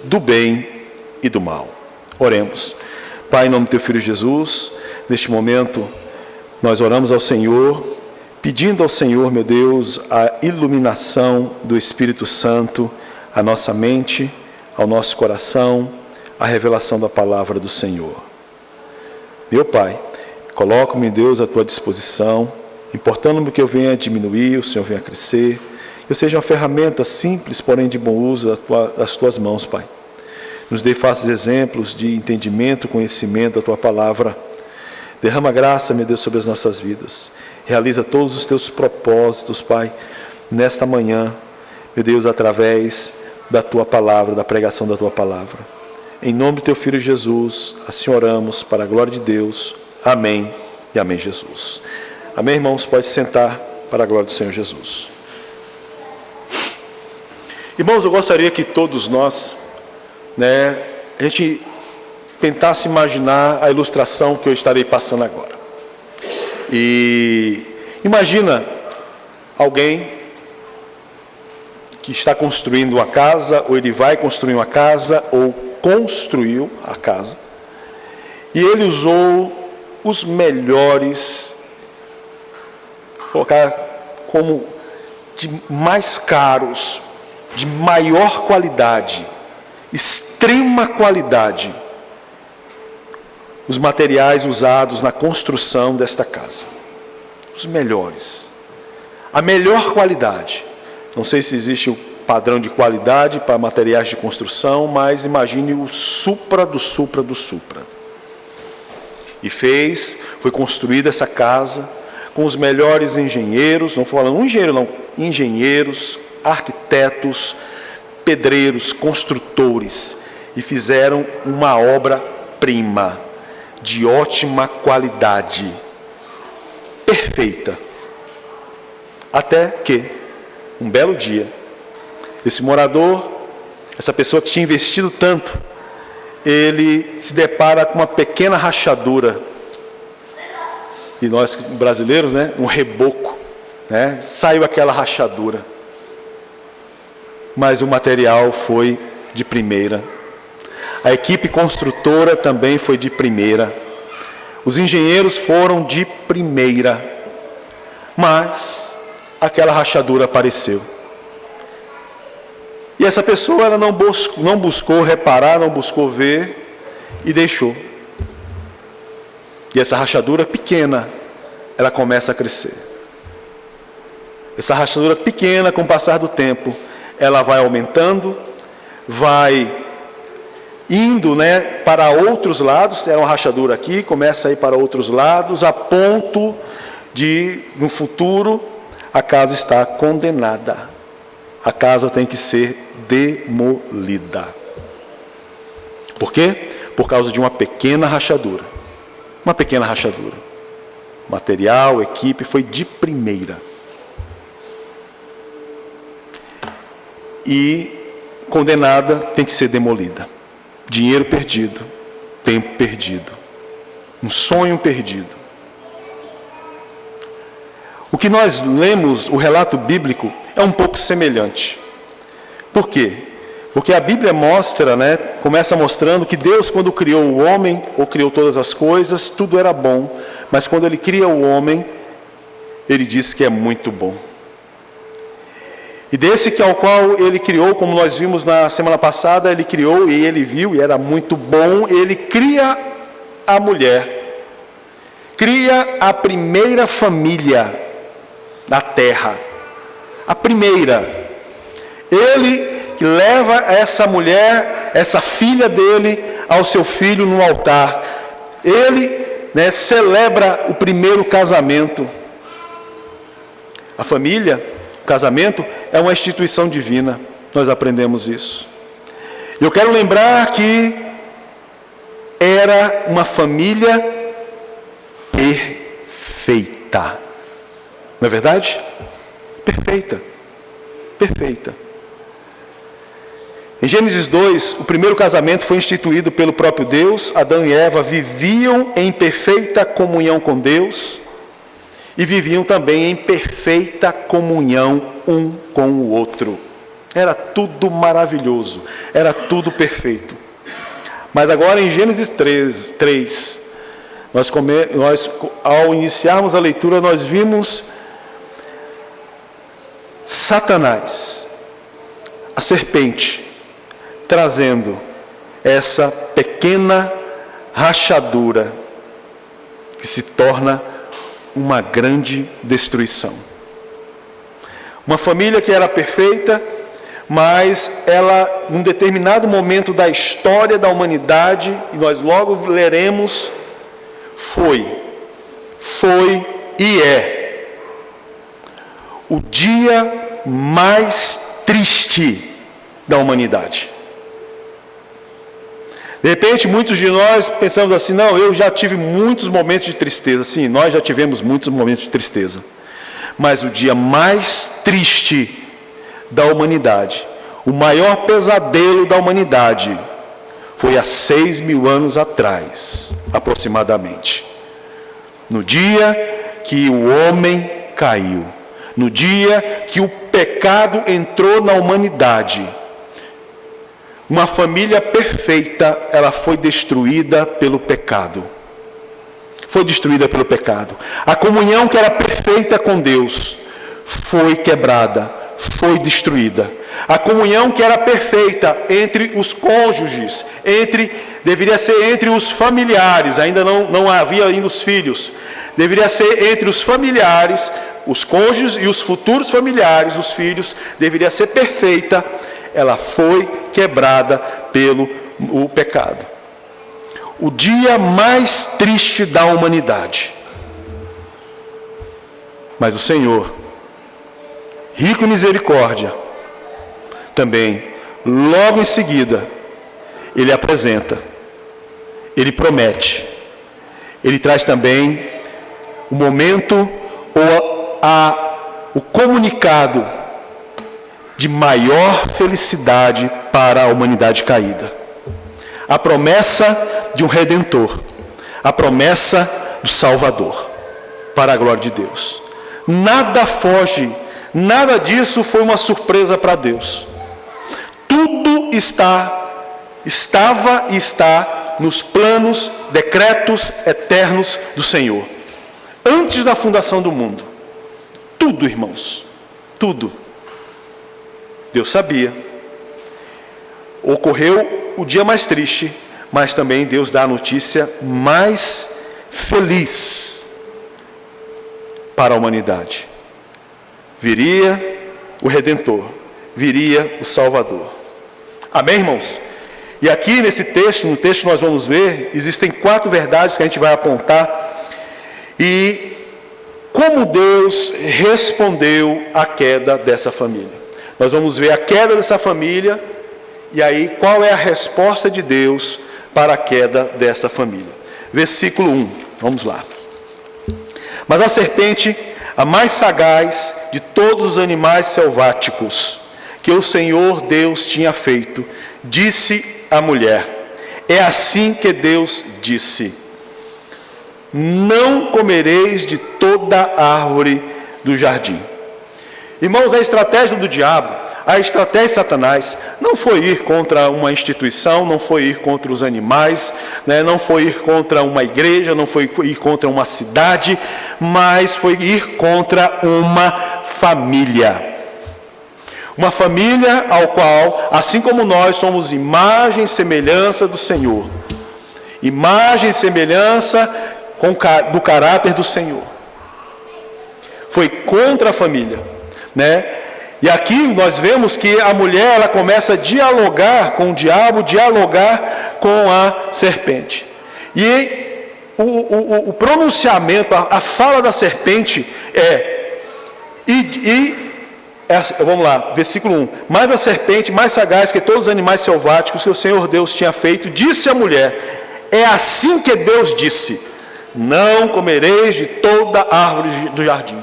do bem e do mal. Oremos. Pai, em nome do teu Filho Jesus, neste momento nós oramos ao Senhor, pedindo ao Senhor, meu Deus, a iluminação do Espírito Santo à nossa mente, ao nosso coração, a revelação da palavra do Senhor. Meu Pai, coloco-me, Deus, à tua disposição, importando-me que eu venha diminuir, o Senhor venha crescer, eu seja uma ferramenta simples, porém de bom uso das tuas mãos, Pai. Nos dê fáceis exemplos de entendimento, conhecimento da tua palavra. Derrama graça, meu Deus, sobre as nossas vidas. Realiza todos os teus propósitos, Pai, nesta manhã, meu Deus, através da tua palavra, da pregação da tua palavra. Em nome do teu Filho Jesus, assim oramos, para a glória de Deus. Amém e amém, Jesus. Amém, irmãos? Pode sentar para a glória do Senhor Jesus. Irmãos, eu gostaria que todos nós, a gente tentasse imaginar a ilustração que eu estarei passando agora. E imagina alguém que está construindo uma casa, ou ele vai construir uma casa, ou construiu a casa, e ele usou os melhores, colocar como de mais caros, de maior qualidade, extrema qualidade, os materiais usados na construção desta casa. Os melhores. A melhor qualidade. Não sei se existe o padrão de qualidade para materiais de construção, mas imagine o supra do supra do supra. E foi construída essa casa com os melhores engenheiros, não falando um engenheiro não, engenheiros, arquitetos, pedreiros, construtores, e fizeram uma obra-prima de ótima qualidade, perfeita. Até que, um belo dia, esse morador, essa pessoa que tinha investido tanto, ele se depara com uma pequena rachadura. E nós brasileiros, um reboco, saiu aquela rachadura. Mas o material foi de primeira. A equipe construtora também foi de primeira. Os engenheiros foram de primeira. Mas aquela rachadura apareceu. E essa pessoa ela não buscou reparar, não buscou ver e deixou. E essa rachadura pequena, ela começa a crescer. Essa rachadura pequena, com o passar do tempo, ela vai aumentando, vai indo para outros lados, é uma rachadura aqui, começa a ir para outros lados, a ponto de, no futuro, a casa está condenada. A casa tem que ser demolida. Por quê? Por causa de uma pequena rachadura. Uma pequena rachadura. Material, equipe, foi de primeira. E condenada tem que ser demolida. Dinheiro perdido, tempo perdido, um sonho perdido. O que nós lemos, o relato bíblico, é um pouco semelhante. Por quê? Porque a Bíblia mostra, começa mostrando que Deus, quando criou o homem, ou criou todas as coisas, tudo era bom. Mas quando Ele cria o homem, Ele diz que é muito bom. E desse que ao qual Ele criou, como nós vimos na semana passada, Ele criou e Ele viu, e era muito bom, Ele cria a mulher. Cria a primeira família da terra. A primeira. Ele leva essa mulher, essa filha dele, ao seu filho no altar. Ele celebra o primeiro casamento. A família, o casamento, é uma instituição divina. Nós aprendemos isso. Eu quero lembrar que era uma família perfeita. Não é verdade? Perfeita. Perfeita. Em Gênesis 2, o primeiro casamento foi instituído pelo próprio Deus. Adão e Eva viviam em perfeita comunhão com Deus e viviam também em perfeita comunhão um com o outro. Era tudo maravilhoso, era tudo perfeito. Mas agora em Gênesis 3, nós, ao iniciarmos a leitura, nós vimos Satanás, a serpente, trazendo essa pequena rachadura que se torna uma grande destruição. Uma família que era perfeita, mas ela, num determinado momento da história da humanidade, e nós logo leremos, foi e é o dia mais triste da humanidade. De repente, muitos de nós pensamos assim: não, eu já tive muitos momentos de tristeza. Sim, nós já tivemos muitos momentos de tristeza. Mas o dia mais triste da humanidade, o maior pesadelo da humanidade, foi há 6.000 anos atrás, aproximadamente. No dia que o homem caiu, no dia que o pecado entrou na humanidade, uma família perfeita, ela foi destruída pelo pecado. Foi destruída pelo pecado. A comunhão que era perfeita com Deus foi quebrada, foi destruída. A comunhão que era perfeita entre os cônjuges, deveria ser entre os familiares, ainda não havia ainda os filhos. Deveria ser entre os familiares, os cônjuges e os futuros familiares, os filhos, deveria ser perfeita. Ela foi quebrada pelo pecado. O dia mais triste da humanidade. Mas o Senhor, rico em misericórdia, também, logo em seguida, Ele apresenta, Ele promete, Ele traz também o momento ou o comunicado de maior felicidade para a humanidade caída. A promessa de um Redentor, a promessa do Salvador, para a glória de Deus. Nada foge, nada disso foi uma surpresa para Deus. Tudo estava e está nos planos, decretos eternos do Senhor. Antes da fundação do mundo. Tudo, irmãos, tudo. Deus sabia. Ocorreu o dia mais triste, mas também Deus dá a notícia mais feliz para a humanidade. Viria o Redentor, viria o Salvador. Amém, irmãos? E aqui nesse texto, no texto nós vamos ver, existem 4 verdades que a gente vai apontar, e como Deus respondeu à queda dessa família. Nós vamos ver a queda dessa família, e aí qual é a resposta de Deus para a queda dessa família. Versículo 1, vamos lá. Mas a serpente, a mais sagaz de todos os animais selváticos que o Senhor Deus tinha feito, disse à mulher: é assim que Deus disse: não comereis de toda árvore do jardim. Irmãos, a estratégia do diabo, a estratégia de Satanás, não foi ir contra uma instituição, não foi ir contra os animais, não foi ir contra uma igreja, não foi ir contra uma cidade, mas foi ir contra uma família. Uma família ao qual, assim como nós somos imagem e semelhança do Senhor, imagem e semelhança do caráter do Senhor. Foi contra a família. E aqui nós vemos que a mulher, ela começa a dialogar com o diabo, dialogar com a serpente. E o pronunciamento, a fala da serpente vamos lá, versículo 1. Mas a serpente, mais sagaz que todos os animais selváticos que o Senhor Deus tinha feito, disse à mulher: é assim que Deus disse: não comereis de toda árvore do jardim.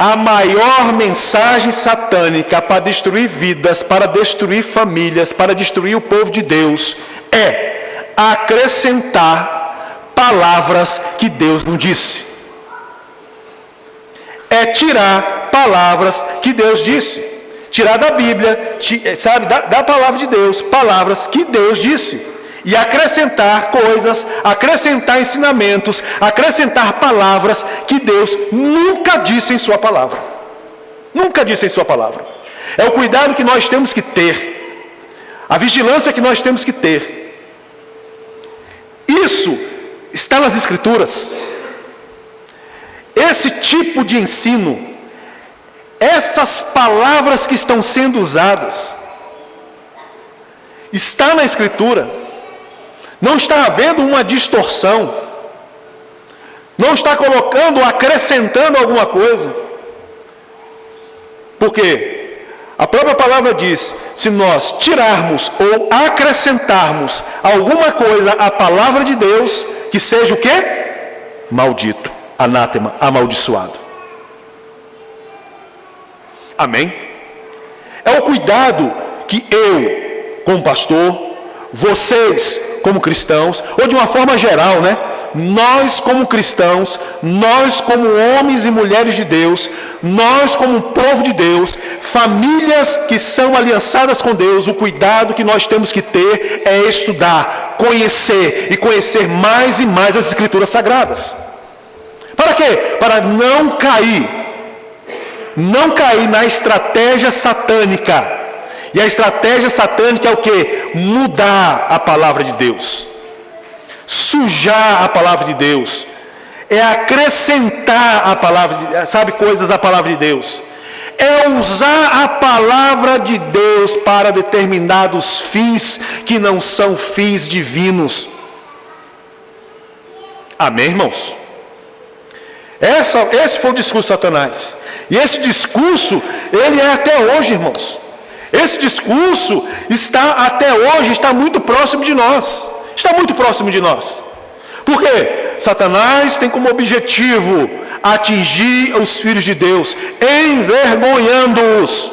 A maior mensagem satânica para destruir vidas, para destruir famílias, para destruir o povo de Deus, é acrescentar palavras que Deus não disse. É tirar palavras que Deus disse. Tirar da Bíblia, sabe, da palavra de Deus, palavras que Deus disse. E acrescentar coisas, acrescentar ensinamentos, acrescentar palavras que Deus nunca disse em sua palavra. Nunca disse em sua palavra. É o cuidado que nós temos que ter. A vigilância que nós temos que ter. Isso está nas Escrituras. Esse tipo de ensino, essas palavras que estão sendo usadas, está na Escritura. Não está havendo uma distorção. Não está colocando, acrescentando alguma coisa. Porque a própria palavra diz, se nós tirarmos ou acrescentarmos alguma coisa à palavra de Deus, que seja o quê? Maldito, anátema, amaldiçoado. Amém? É o cuidado que eu, como pastor, vocês como cristãos, ou de uma forma geral, né? Nós como cristãos, nós como homens e mulheres de Deus, nós como povo de Deus, famílias que são aliançadas com Deus, o cuidado que nós temos que ter é estudar, conhecer e conhecer mais e mais as Escrituras Sagradas. Para quê? Para não cair na estratégia satânica. E a estratégia satânica é o quê? Mudar a palavra de Deus. Sujar a palavra de Deus. É acrescentar a palavra, coisas à palavra de Deus. É usar a palavra de Deus para determinados fins que não são fins divinos. Amém, irmãos? Esse foi o discurso de Satanás. E esse discurso, ele é até hoje, irmãos. Esse discurso até hoje está muito próximo de nós. Está muito próximo de nós. Por quê? Satanás tem como objetivo atingir os filhos de Deus, envergonhando-os.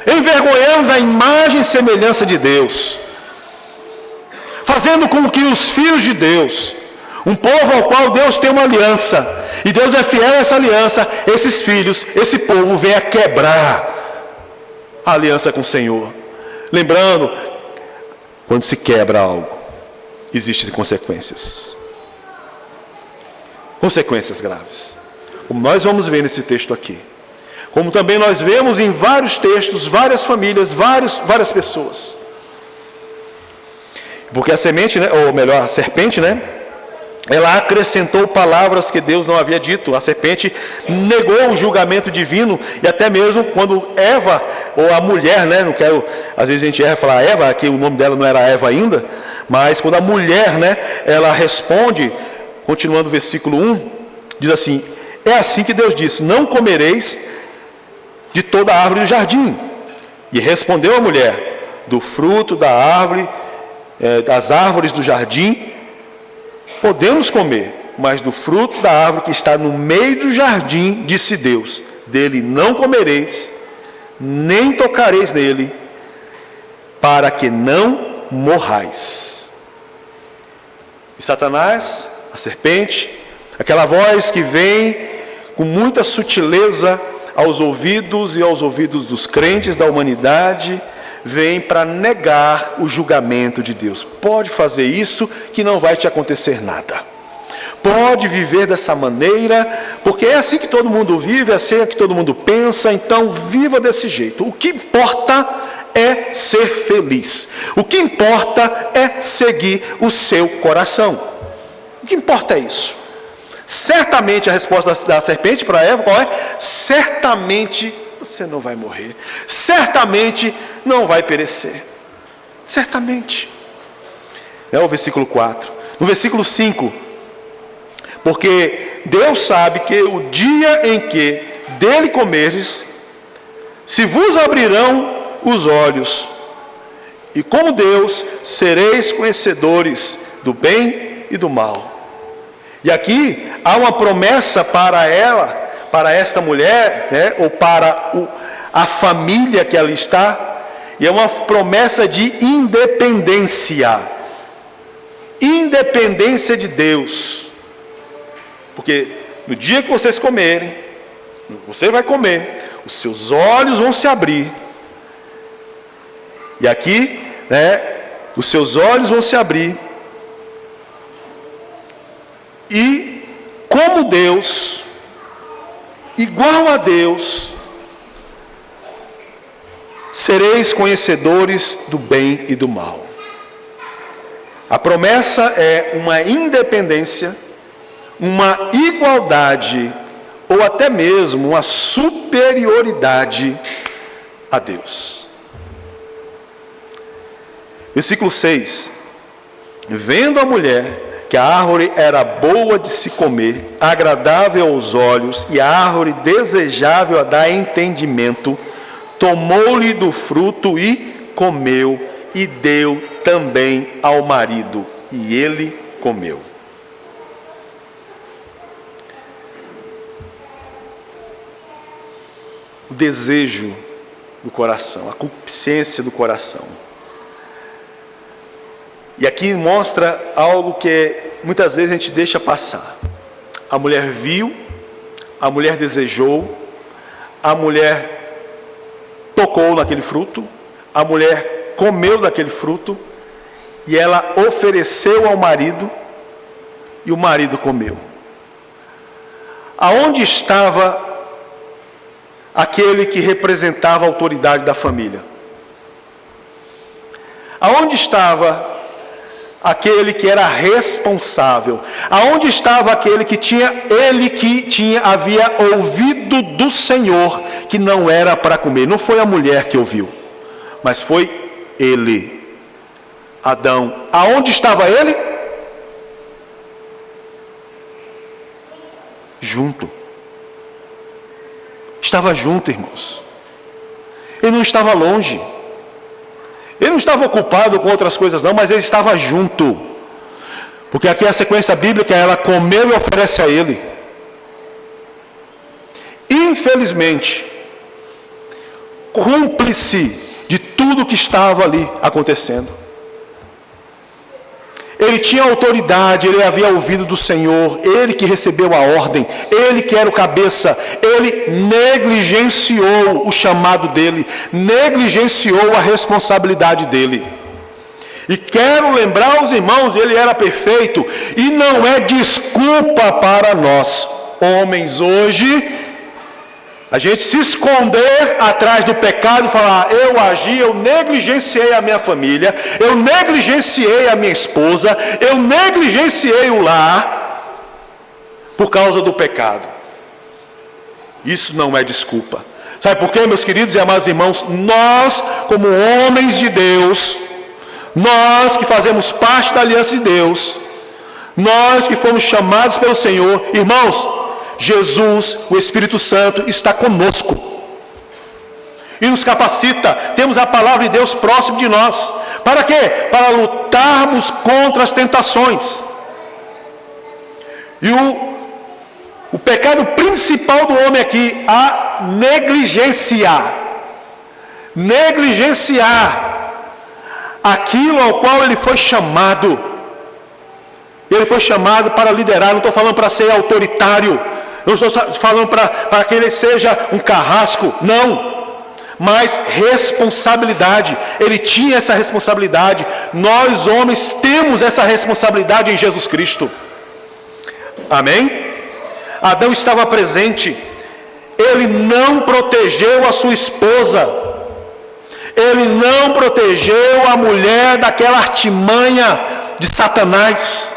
Envergonhando a imagem e semelhança de Deus. Fazendo com que os filhos de Deus, um povo ao qual Deus tem uma aliança, e Deus é fiel a essa aliança, esses filhos, esse povo venha quebrar a aliança com o Senhor. Lembrando, quando se quebra algo, existem consequências. Consequências graves. Como nós vamos ver nesse texto aqui. Como também nós vemos em vários textos, várias famílias, várias pessoas. Porque a semente, né, ou melhor, a serpente, né? Ela acrescentou palavras que Deus não havia dito. A serpente negou o julgamento divino. E até mesmo quando Eva, ou a mulher, né? Não quero, às vezes a gente erra falar Eva, aqui o nome dela não era Eva ainda. Mas quando a mulher, né? Ela responde, continuando o versículo 1, diz assim: é assim que Deus disse, não comereis de toda a árvore do jardim. E respondeu a mulher, do fruto da árvore, das árvores do jardim, podemos comer, mas do fruto da árvore que está no meio do jardim, disse Deus, dele não comereis, nem tocareis nele, para que não morrais. E Satanás, a serpente, aquela voz que vem com muita sutileza aos ouvidos e aos ouvidos dos crentes da humanidade, vem para negar o julgamento de Deus. Pode fazer isso que não vai te acontecer nada. Pode viver dessa maneira, porque é assim que todo mundo vive, é assim que todo mundo pensa, então viva desse jeito. O que importa é ser feliz. O que importa é seguir o seu coração. O que importa é isso. Certamente a resposta da serpente para Eva, qual é? Certamente você não vai morrer. Certamente não vai perecer. Certamente. É o versículo 4. No versículo 5. Porque Deus sabe que o dia em que dele comeres, se vos abrirão os olhos, e como Deus sereis conhecedores do bem e do mal. E aqui há uma promessa para ela, para esta mulher, né, ou para a família que ela está, e é uma promessa de independência. Independência de Deus. Porque no dia que vocês comerem, você vai comer, os seus olhos vão se abrir, E aqui, os seus olhos vão se abrir. E como Deus, igual a Deus, sereis conhecedores do bem e do mal. A promessa é uma independência, uma igualdade, ou até mesmo uma superioridade a Deus. Versículo 6. Vendo a mulher que a árvore era boa de se comer, agradável aos olhos, e a árvore desejável a dar entendimento, tomou-lhe do fruto e comeu, e deu também ao marido, e ele comeu. O desejo do coração, a concupiscência do coração. E aqui mostra algo que muitas vezes a gente deixa passar. A mulher viu, a mulher desejou, a mulher tocou naquele fruto, a mulher comeu daquele fruto, e ela ofereceu ao marido, e o marido comeu. Aonde estava aquele que representava a autoridade da família? Aonde estava aquele que era responsável? Aonde estava aquele que havia ouvido do Senhor que não era para comer? Não foi a mulher que ouviu, mas foi ele, Adão. Aonde estava ele? Junto. Estava junto, irmãos. Ele não estava longe. Ele não estava ocupado com outras coisas não, mas ele estava junto. Porque aqui a sequência bíblica, ela comeu e oferece a ele. Infelizmente, cúmplice de tudo que estava ali acontecendo. Ele tinha autoridade, ele havia ouvido do Senhor, ele que recebeu a ordem, ele que era o cabeça, ele negligenciou o chamado dele, negligenciou a responsabilidade dele. E quero lembrar aos irmãos, ele era perfeito, e não é desculpa para nós, homens, hoje, a gente se esconder atrás do pecado e falar, eu agi, eu negligenciei a minha família, eu negligenciei a minha esposa, eu negligenciei o lar, por causa do pecado. Isso não é desculpa. Sabe por quê, meus queridos e amados irmãos? Nós, como homens de Deus, nós que fazemos parte da aliança de Deus, nós que fomos chamados pelo Senhor, irmãos, Jesus, o Espírito Santo, está conosco e nos capacita. Temos a palavra de Deus próximo de nós. Para quê? Para lutarmos contra as tentações. E o pecado principal do homem aqui, a negligenciar aquilo ao qual ele foi chamado. Ele foi chamado para liderar. Não estou falando para ser autoritário, não estou falando para que ele seja um carrasco, não, mas responsabilidade. Ele tinha essa responsabilidade. Nós homens temos essa responsabilidade em Jesus Cristo. Amém? Adão estava presente. Ele não protegeu a sua esposa, ele não protegeu a mulher daquela artimanha de Satanás.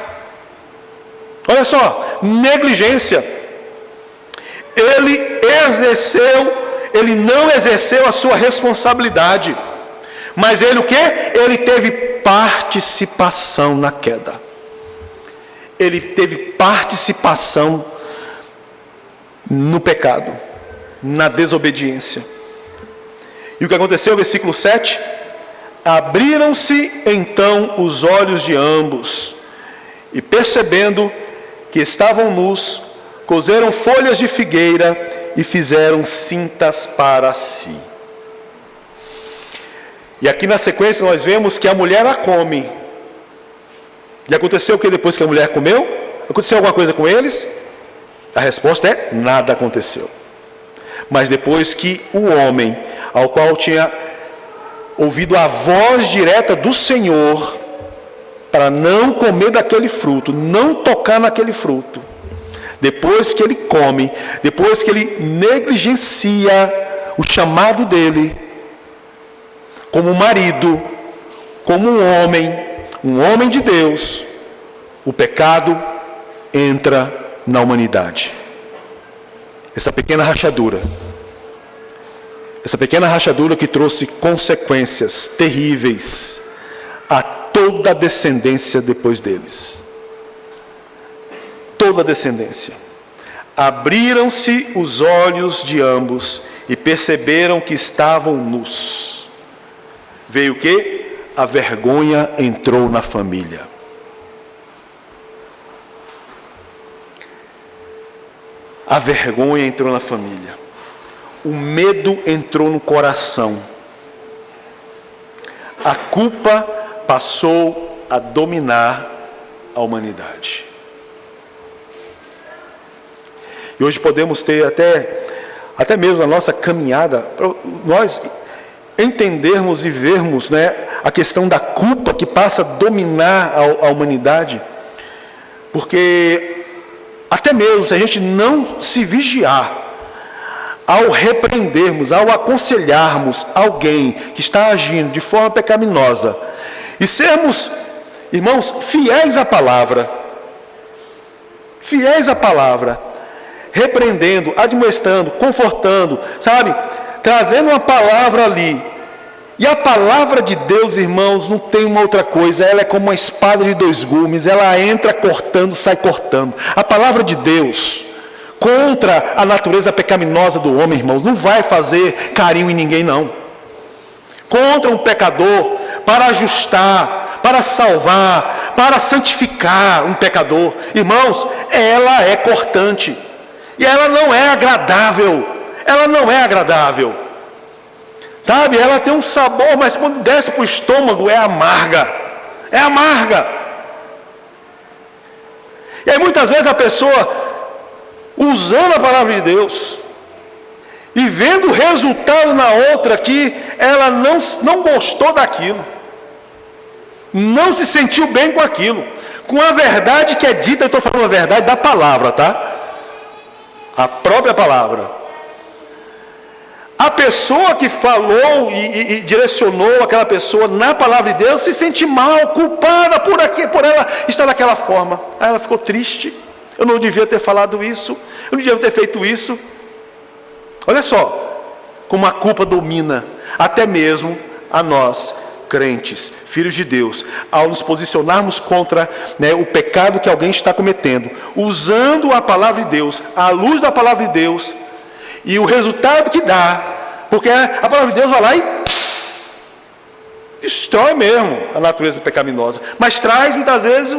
Olha só, negligência. Ele não exerceu a sua responsabilidade, mas ele o quê? Ele teve participação na queda. Ele teve participação no pecado, na desobediência. E o que aconteceu? Versículo 7. Abriram-se então os olhos de ambos, e percebendo que estavam nus, coseram folhas de figueira e fizeram cintas para si. E aqui na sequência nós vemos que a mulher a come. E aconteceu o que depois que a mulher comeu? Aconteceu alguma coisa com eles? A resposta é: nada aconteceu. Mas depois que o homem, ao qual tinha ouvido a voz direta do Senhor para não comer daquele fruto, não tocar naquele fruto. Depois que ele come, depois que ele negligencia o chamado dele, como marido, como um homem de Deus, o pecado entra na humanidade. Essa pequena rachadura que trouxe consequências terríveis a toda a descendência depois deles. Toda a descendência. Abriram-se os olhos de ambos e perceberam que estavam nus. Veio o quê? A vergonha entrou na família. A vergonha entrou na família. O medo entrou no coração. A culpa passou a dominar a humanidade. E hoje podemos ter até mesmo a nossa caminhada, para nós entendermos e vermos, né, a questão da culpa que passa a dominar a humanidade. Porque até mesmo se a gente não se vigiar, ao repreendermos, ao aconselharmos alguém que está agindo de forma pecaminosa, e sermos, irmãos, fiéis à palavra, repreendendo, admoestando, confortando, sabe, trazendo uma palavra ali. E a palavra de Deus, irmãos, não tem uma outra coisa, ela é como uma espada de dois gumes, ela entra cortando, sai cortando. A palavra de Deus, contra a natureza pecaminosa do homem, irmãos, não vai fazer carinho em ninguém, não. Contra um pecador, para ajustar, para salvar, para santificar um pecador, irmãos, ela é cortante, e ela não é agradável, sabe, ela tem um sabor, mas quando desce para o estômago é amarga, e aí muitas vezes a pessoa, usando a palavra de Deus, e vendo o resultado na outra que ela não gostou daquilo, não se sentiu bem com aquilo, com a verdade que é dita, eu estou falando a verdade da palavra, tá? A própria palavra. A pessoa que falou e direcionou aquela pessoa na palavra de Deus se sente mal, culpada por ela estar daquela forma. Aí ela ficou triste. Eu não devia ter falado isso, eu não devia ter feito isso. Olha só, como a culpa domina até mesmo a nós, crentes, filhos de Deus, ao nos posicionarmos contra, né, o pecado que alguém está cometendo, usando a palavra de Deus, a luz da palavra de Deus, e o resultado que dá, porque a palavra de Deus vai lá e destrói mesmo a natureza pecaminosa, mas traz muitas vezes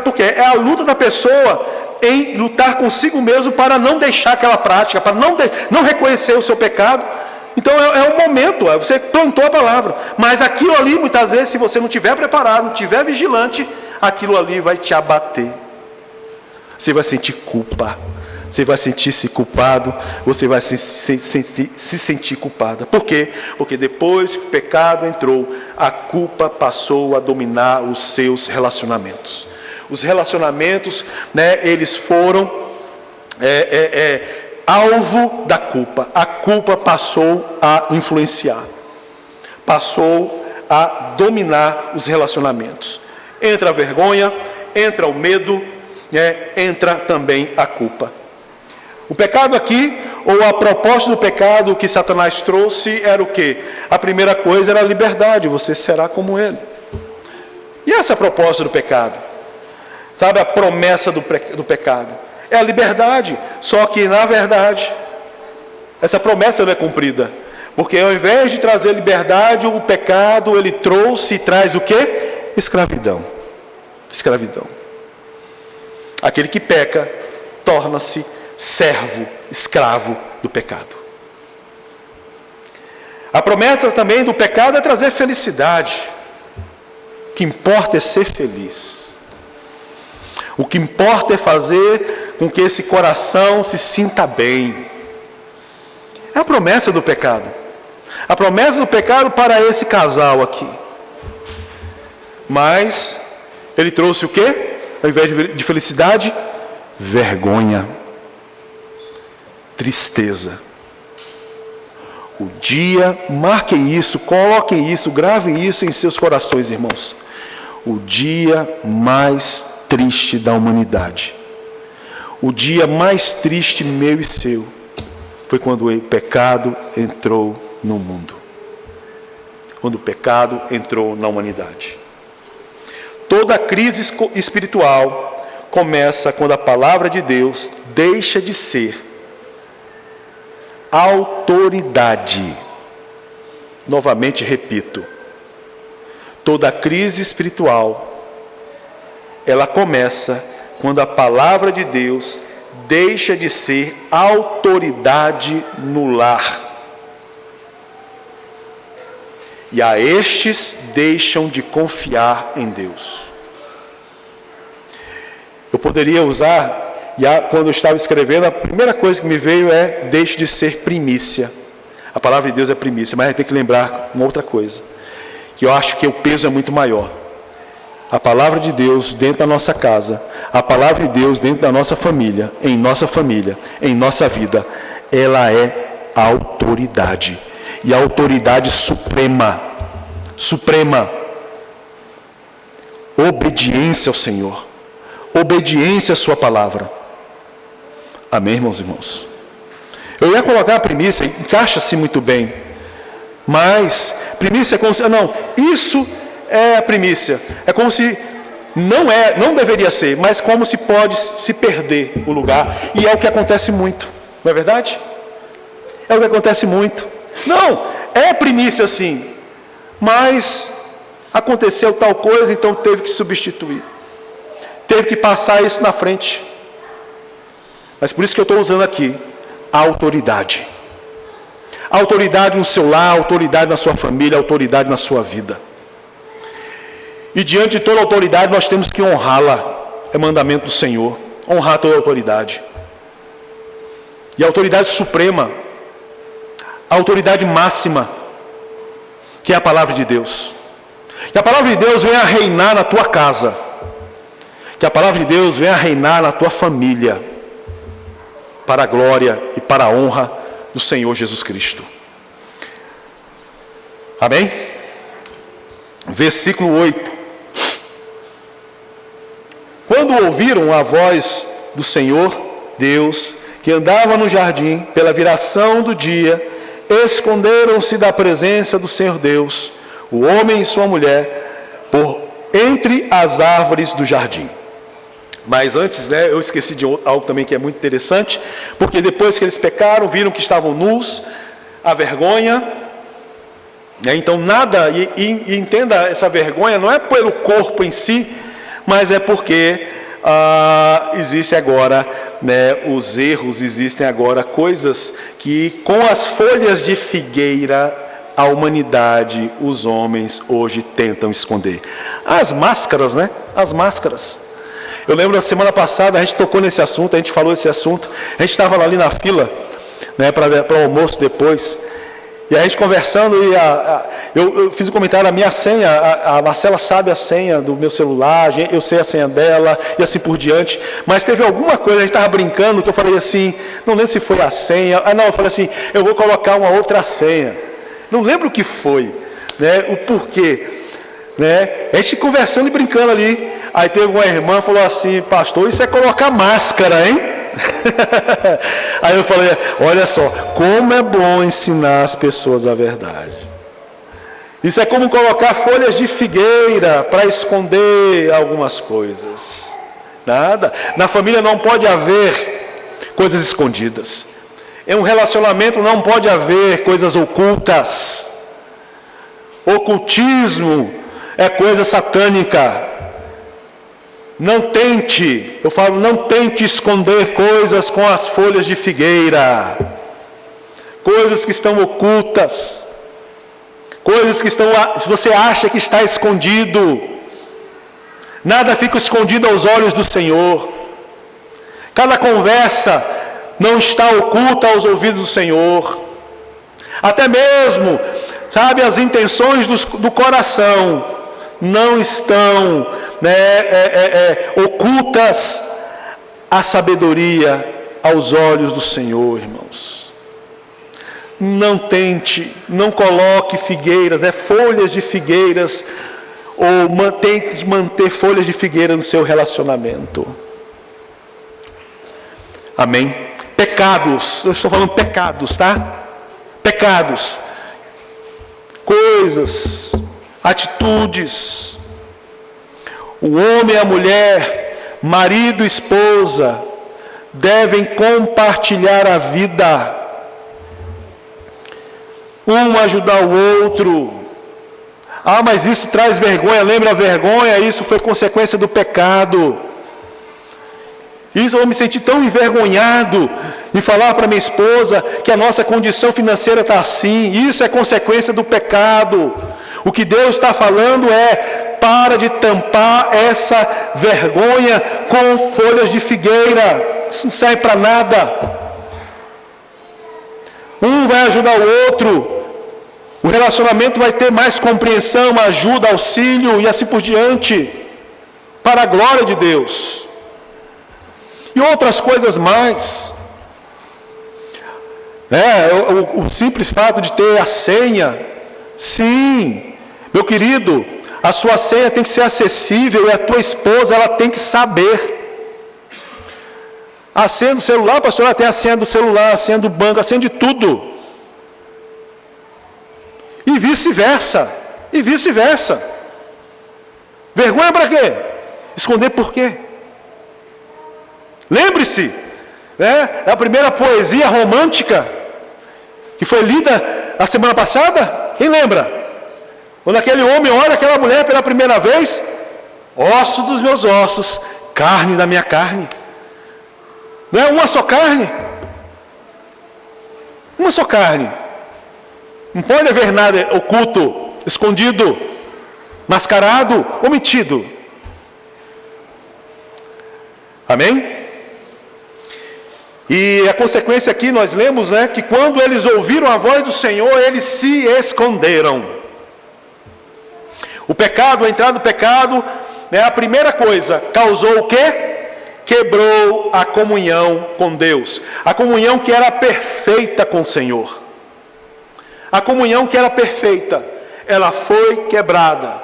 porque é a luta da pessoa em lutar consigo mesmo para não deixar aquela prática, para não reconhecer o seu pecado. Então é um momento, você plantou a palavra, mas aquilo ali muitas vezes, se você não estiver preparado, não estiver vigilante, aquilo ali vai te abater. Você vai sentir culpa, você vai sentir-se culpado, você vai se sentir culpada. Por quê? Porque depois que o pecado entrou, a culpa passou a dominar os seus relacionamentos. Os relacionamentos, né, eles foram alvo da culpa. A culpa passou a influenciar, passou a dominar os relacionamentos. Entra a vergonha, entra o medo, entra também a culpa. O pecado aqui, ou a proposta do pecado que Satanás trouxe, era o quê? A primeira coisa era a liberdade, você será como ele. E essa é a proposta do pecado? Sabe, a promessa do pecado? É a liberdade, só que na verdade, essa promessa não é cumprida. Porque ao invés de trazer liberdade, o pecado, ele trouxe e traz o quê? Escravidão. Escravidão. Aquele que peca, torna-se servo, escravo do pecado. A promessa também do pecado é trazer felicidade. O que importa é ser feliz. O que importa é fazer com que esse coração se sinta bem. É a promessa do pecado. A promessa do pecado para esse casal aqui. Mas ele trouxe o quê? Ao invés de felicidade, vergonha, tristeza. O dia, marquem isso, coloquem isso, gravem isso em seus corações, irmãos. O dia mais triste da humanidade. O dia mais triste meu e seu foi quando o pecado entrou no mundo. Quando o pecado entrou na humanidade. Toda crise espiritual começa quando a palavra de Deus deixa de ser autoridade. Novamente repito. Toda crise espiritual, ela começa quando a palavra de Deus deixa de ser autoridade no lar. E a estes deixam de confiar em Deus. Eu poderia usar, quando eu estava escrevendo, a primeira coisa que me veio é: deixe de ser primícia. A palavra de Deus é primícia, mas a gente tem que lembrar uma outra coisa, que eu acho que o peso é muito maior. A palavra de Deus dentro da nossa casa, a palavra de Deus dentro da nossa família, em nossa vida, ela é autoridade. E a autoridade suprema. Obediência ao Senhor. Obediência à sua palavra. Amém, irmãos e irmãos? Eu ia colocar a primícia, encaixa-se muito bem. Mas, primícia é como se... Não, isso é a primícia. É como se... Não deveria ser, mas como se pode se perder o lugar. E é o que acontece muito. Não é verdade? É o que acontece muito. Não, é primícia sim. Mas aconteceu tal coisa, então teve que substituir. Teve que passar isso na frente. Mas por isso que eu estou usando aqui a autoridade. A autoridade no seu lar, a autoridade na sua família, a autoridade na sua vida. E diante de toda autoridade nós temos que honrá-la. É mandamento do Senhor. Honrar toda autoridade. E a autoridade suprema, a autoridade máxima, que é a palavra de Deus. Que a palavra de Deus venha a reinar na tua casa. Que a palavra de Deus venha a reinar na tua família. Para a glória e para a honra do Senhor Jesus Cristo. Amém? Versículo 8. Quando ouviram a voz do Senhor Deus, que andava no jardim, pela viração do dia, esconderam-se da presença do Senhor Deus, o homem e sua mulher, por entre as árvores do jardim. Mas antes, eu esqueci de algo também que é muito interessante, porque depois que eles pecaram, viram que estavam nus, a vergonha, então nada, e entenda, essa vergonha não é pelo corpo em si, mas é porque existe agora, os erros, existem agora coisas que com as folhas de figueira, a humanidade, os homens hoje tentam esconder. As máscaras, as máscaras. Eu lembro da semana passada, a gente tocou nesse assunto, a gente falou desse assunto, a gente estava ali na fila, para o almoço depois, e a gente conversando, e eu fiz um comentário, a minha senha, a Marcela sabe a senha do meu celular, eu sei a senha dela, e assim por diante, mas teve alguma coisa, a gente estava brincando, que eu falei assim, não lembro se foi a senha, eu falei assim, eu vou colocar uma outra senha, não lembro o que foi, o porquê, a gente conversando e brincando ali, aí teve uma irmã que falou assim, pastor, isso é colocar máscara, hein? Aí eu falei, olha só, como é bom ensinar as pessoas a verdade. Isso é como colocar folhas de figueira para esconder algumas coisas. Nada. Na família não pode haver coisas escondidas. Em um relacionamento não pode haver coisas ocultas. Ocultismo é coisa satânica. Não tente esconder coisas com as folhas de figueira, coisas que estão ocultas, coisas que você acha que está escondido, nada fica escondido aos olhos do Senhor, cada conversa não está oculta aos ouvidos do Senhor, até mesmo sabe, as intenções do coração não estão, ocultas à sabedoria aos olhos do Senhor, irmãos. Não tente, não coloque figueiras, folhas de figueiras, ou tente manter folhas de figueira no seu relacionamento. Amém? Pecados, eu estou falando pecados, tá? Pecados, coisas, atitudes. O homem e a mulher, marido e esposa, devem compartilhar a vida, um ajudar o outro. Ah, mas isso traz vergonha. Lembra a vergonha? Isso foi consequência do pecado. Isso, eu me senti tão envergonhado em falar para minha esposa que a nossa condição financeira está assim. Isso é consequência do pecado. O que Deus está falando é: para de tampar essa vergonha com folhas de figueira. Isso não serve para nada. Um vai ajudar o outro. O relacionamento vai ter mais compreensão, ajuda, auxílio e assim por diante, para a glória de Deus. E outras coisas mais. O simples fato de ter a senha. Sim, meu querido, a sua senha tem que ser acessível e a tua esposa, ela tem que saber. A senha do celular, pastor, ela tem a senha do celular, a senha do banco, a senha de tudo. E vice-versa. E vice-versa. Vergonha para quê? Esconder por quê? Lembre-se, da primeira poesia romântica que foi lida a semana passada. Quem lembra? Quando aquele homem olha aquela mulher pela primeira vez: osso dos meus ossos, carne da minha carne. Não é uma só carne? Uma só carne. Não pode haver nada oculto, escondido, mascarado, omitido. Amém? E a consequência aqui nós lemos, que quando eles ouviram a voz do Senhor, eles se esconderam. O pecado, a entrada do pecado, a primeira coisa, causou o quê? Quebrou a comunhão com Deus. A comunhão que era perfeita com o Senhor. A comunhão que era perfeita, ela foi quebrada.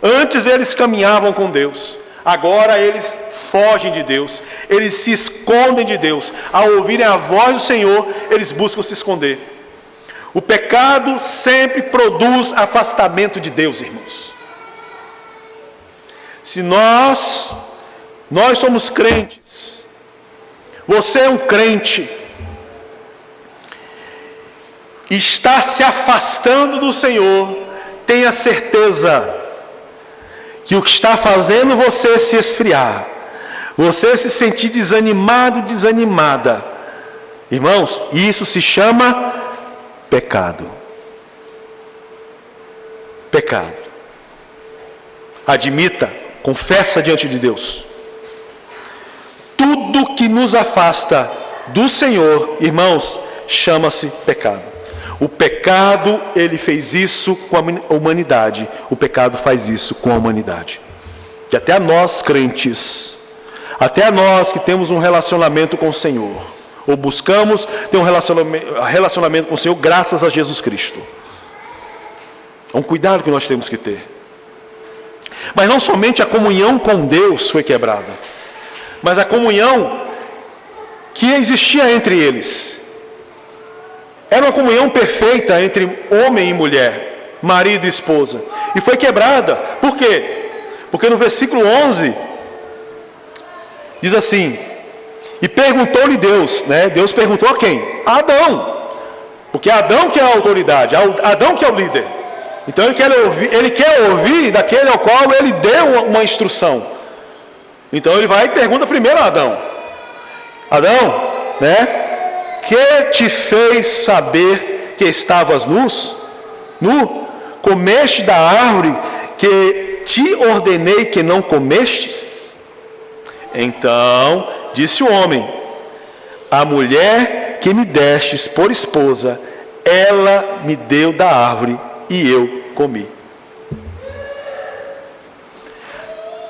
Antes eles caminhavam com Deus. Agora eles fogem de Deus, eles se escondem de Deus. Ao ouvirem a voz do Senhor, eles buscam se esconder. O pecado sempre produz afastamento de Deus, irmãos. Se nós somos crentes, você é um crente, está se afastando do Senhor, tenha certeza que o que está fazendo você se esfriar, você se sentir desanimado, desanimada, irmãos, isso se chama pecado. Pecado. Admita, confessa diante de Deus. Tudo que nos afasta do Senhor, irmãos, chama-se pecado. O pecado, ele fez isso com a humanidade. O pecado faz isso com a humanidade. E até a nós crentes, até a nós que temos um relacionamento com o Senhor, ou buscamos ter um relacionamento com o Senhor graças a Jesus Cristo. É um cuidado que nós temos que ter. Mas não somente a comunhão com Deus foi quebrada, mas a comunhão que existia entre eles. Era uma comunhão perfeita entre homem e mulher, marido e esposa. E foi quebrada. Por quê? Porque no versículo 11, diz assim: e perguntou-lhe Deus, Deus perguntou a quem? A Adão. Porque é Adão que é a autoridade, Adão que é o líder. Então ele quer ouvir daquele ao qual ele deu uma instrução. Então ele vai e pergunta primeiro a Adão: Adão, que te fez saber que estavas nu? Comeste da árvore que te ordenei que não comestes? Então disse o homem: a mulher que me destes por esposa, ela me deu da árvore e eu comi.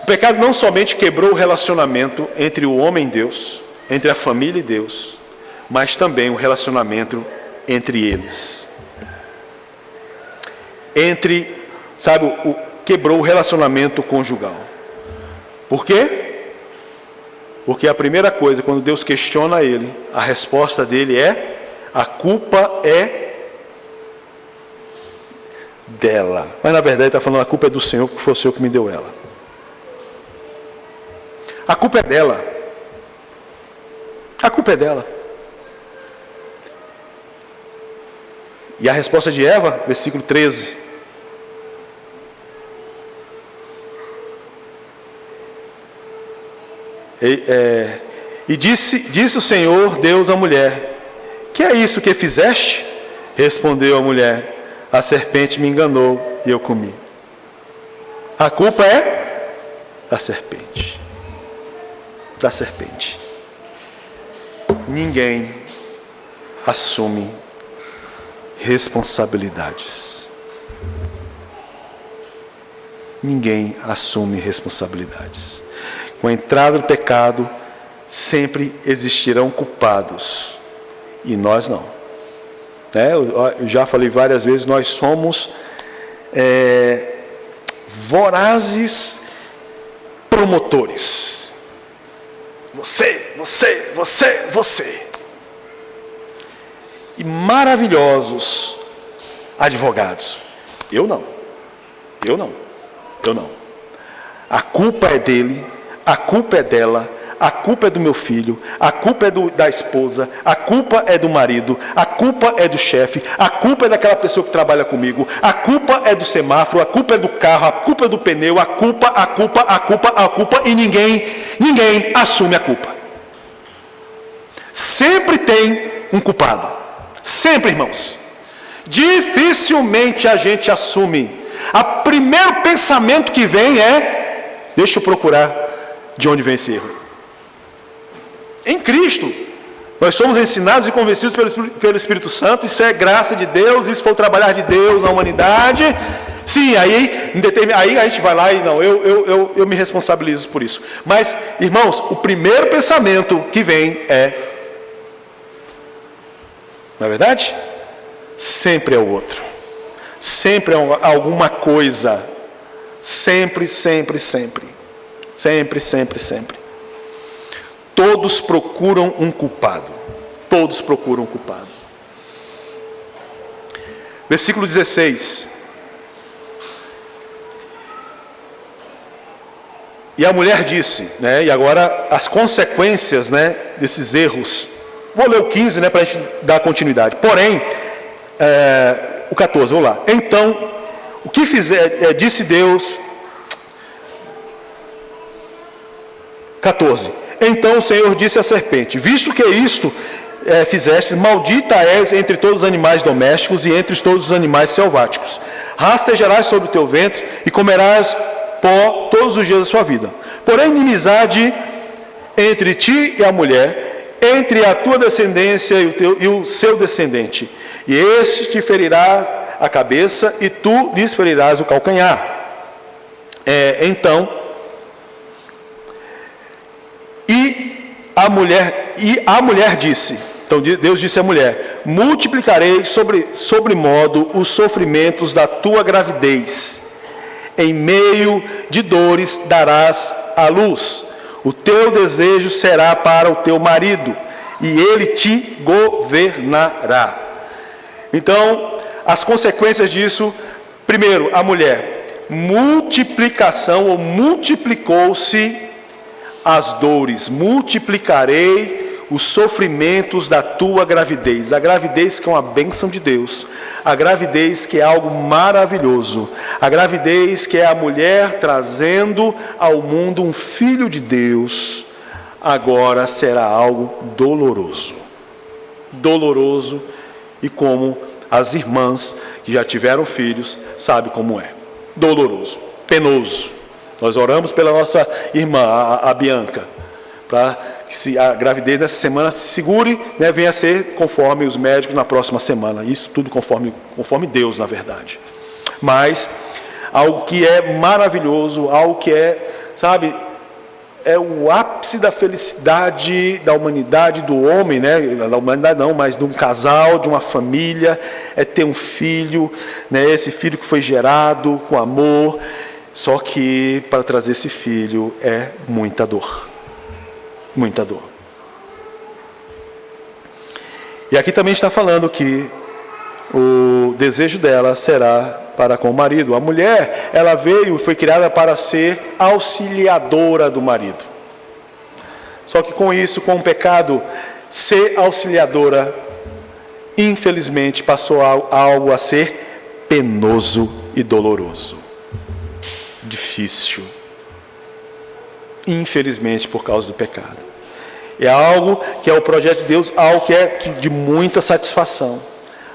O pecado não somente quebrou o relacionamento entre o homem e Deus, entre a família e Deus, mas também o relacionamento entre eles. Quebrou o relacionamento conjugal. Por quê? Porque a primeira coisa, quando Deus questiona ele, a resposta dele é: a culpa é dela. Mas na verdade ele está falando: a culpa é do Senhor, porque foi o Senhor que me deu ela. A culpa é dela. A culpa é dela. E a resposta de Eva, versículo 13. E disse o Senhor Deus à mulher: que é isso que fizeste? Respondeu a mulher: a serpente me enganou e eu comi. A culpa é da serpente. Da serpente. Ninguém assume responsabilidades. Ninguém assume responsabilidades. Com a entrada do pecado, sempre existirão culpados. E nós não. Eu já falei várias vezes, nós somos vorazes promotores. Você. E maravilhosos advogados. Eu não. A culpa é dele, a culpa é dela, a culpa é do meu filho, a culpa é da esposa, a culpa é do marido, a culpa é do chefe, a culpa é daquela pessoa que trabalha comigo, a culpa é do semáforo, a culpa é do carro, a culpa é do pneu, a culpa, e ninguém assume a culpa. Sempre tem um culpado. Sempre, irmãos. Dificilmente a gente assume. O primeiro pensamento que vem é: deixa eu procurar de onde vem esse erro. Em Cristo, nós somos ensinados e convencidos pelo Espírito Santo. Isso é graça de Deus, isso foi o trabalhar de Deus na humanidade. Sim, aí a gente vai lá e não, eu me responsabilizo por isso. Mas, irmãos, o primeiro pensamento que vem não é verdade? Sempre é o outro. Sempre é alguma coisa. Sempre. Todos procuram um culpado. Versículo 16. E a mulher disse, e agora as consequências, desses erros. Vou ler o 15, para a gente dar continuidade. Porém, o 14, vamos lá. Então, o que fizer, disse Deus. 14. Então o Senhor disse à serpente: visto que isto fizestes, maldita és entre todos os animais domésticos e entre todos os animais selváticos. Rastejarás sobre o teu ventre e comerás pó todos os dias da sua vida. Porém, inimizade entre ti e a mulher, entre a tua descendência e o seu descendente. E este te ferirá a cabeça e tu lhes ferirás o calcanhar. A mulher disse, então Deus disse à mulher: multiplicarei sobre modo os sofrimentos da tua gravidez, em meio de dores darás à luz, o teu desejo será para o teu marido, e ele te governará. Então, as consequências disso: primeiro, a mulher, multiplicação, ou multiplicou-se as dores, multiplicarei os sofrimentos da tua gravidez. A gravidez que é uma bênção de Deus, a gravidez que é algo maravilhoso, a gravidez que é a mulher trazendo ao mundo um filho de Deus, agora será algo doloroso. E como as irmãs que já tiveram filhos sabem como é. Doloroso, penoso. Nós oramos pela nossa irmã, a Bianca, para que se a gravidez nessa semana se segure, né, venha a ser conforme os médicos na próxima semana. Isso tudo conforme Deus, na verdade. Mas algo que é maravilhoso, algo que é, sabe, é o ápice da felicidade da humanidade, do homem, né? Da humanidade não, mas de um casal, de uma família, é ter um filho, né? Esse filho que foi gerado com amor, só que para trazer esse filho é muita dor. Muita dor. E aqui também está falando que o desejo dela será para com o marido. A mulher, ela veio e foi criada para ser auxiliadora do marido. Só que com isso, com o pecado, ser auxiliadora, infelizmente, passou algo a ser penoso e doloroso. Difícil. Infelizmente, por causa do pecado. É algo que é o projeto de Deus, algo que é de muita satisfação,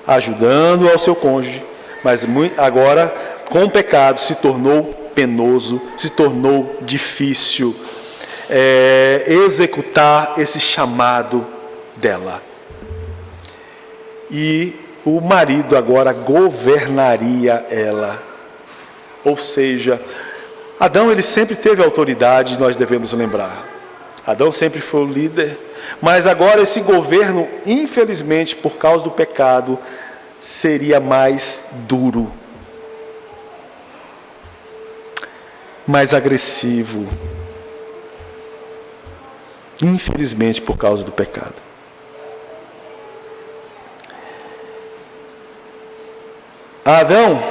ajudando ao seu cônjuge, mas agora, com o pecado, se tornou penoso, se tornou difícil executar esse chamado dela. E o marido agora governaria ela. Ou seja, Adão, ele sempre teve autoridade, nós devemos lembrar. Adão sempre foi o líder, mas agora esse governo, infelizmente, por causa do pecado, seria mais duro, mais agressivo. Infelizmente, por causa do pecado. Adão,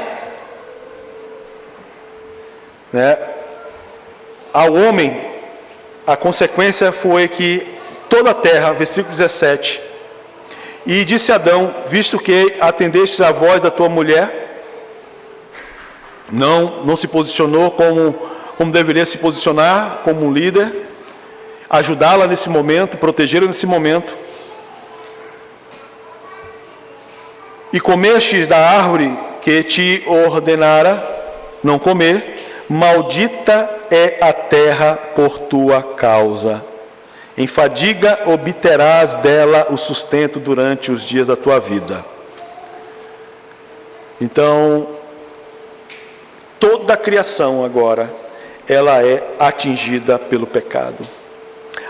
né, ao homem, a consequência foi que toda a terra, versículo 17, e disse Adão, visto que atendeste à voz da tua mulher, não se posicionou como deveria se posicionar, como um líder, ajudá-la nesse momento, protegê-la nesse momento, e comestes da árvore que te ordenara não comer, maldita é a terra por tua causa. Em fadiga obterás dela o sustento durante os dias da tua vida. Então, toda a criação agora, ela é atingida pelo pecado.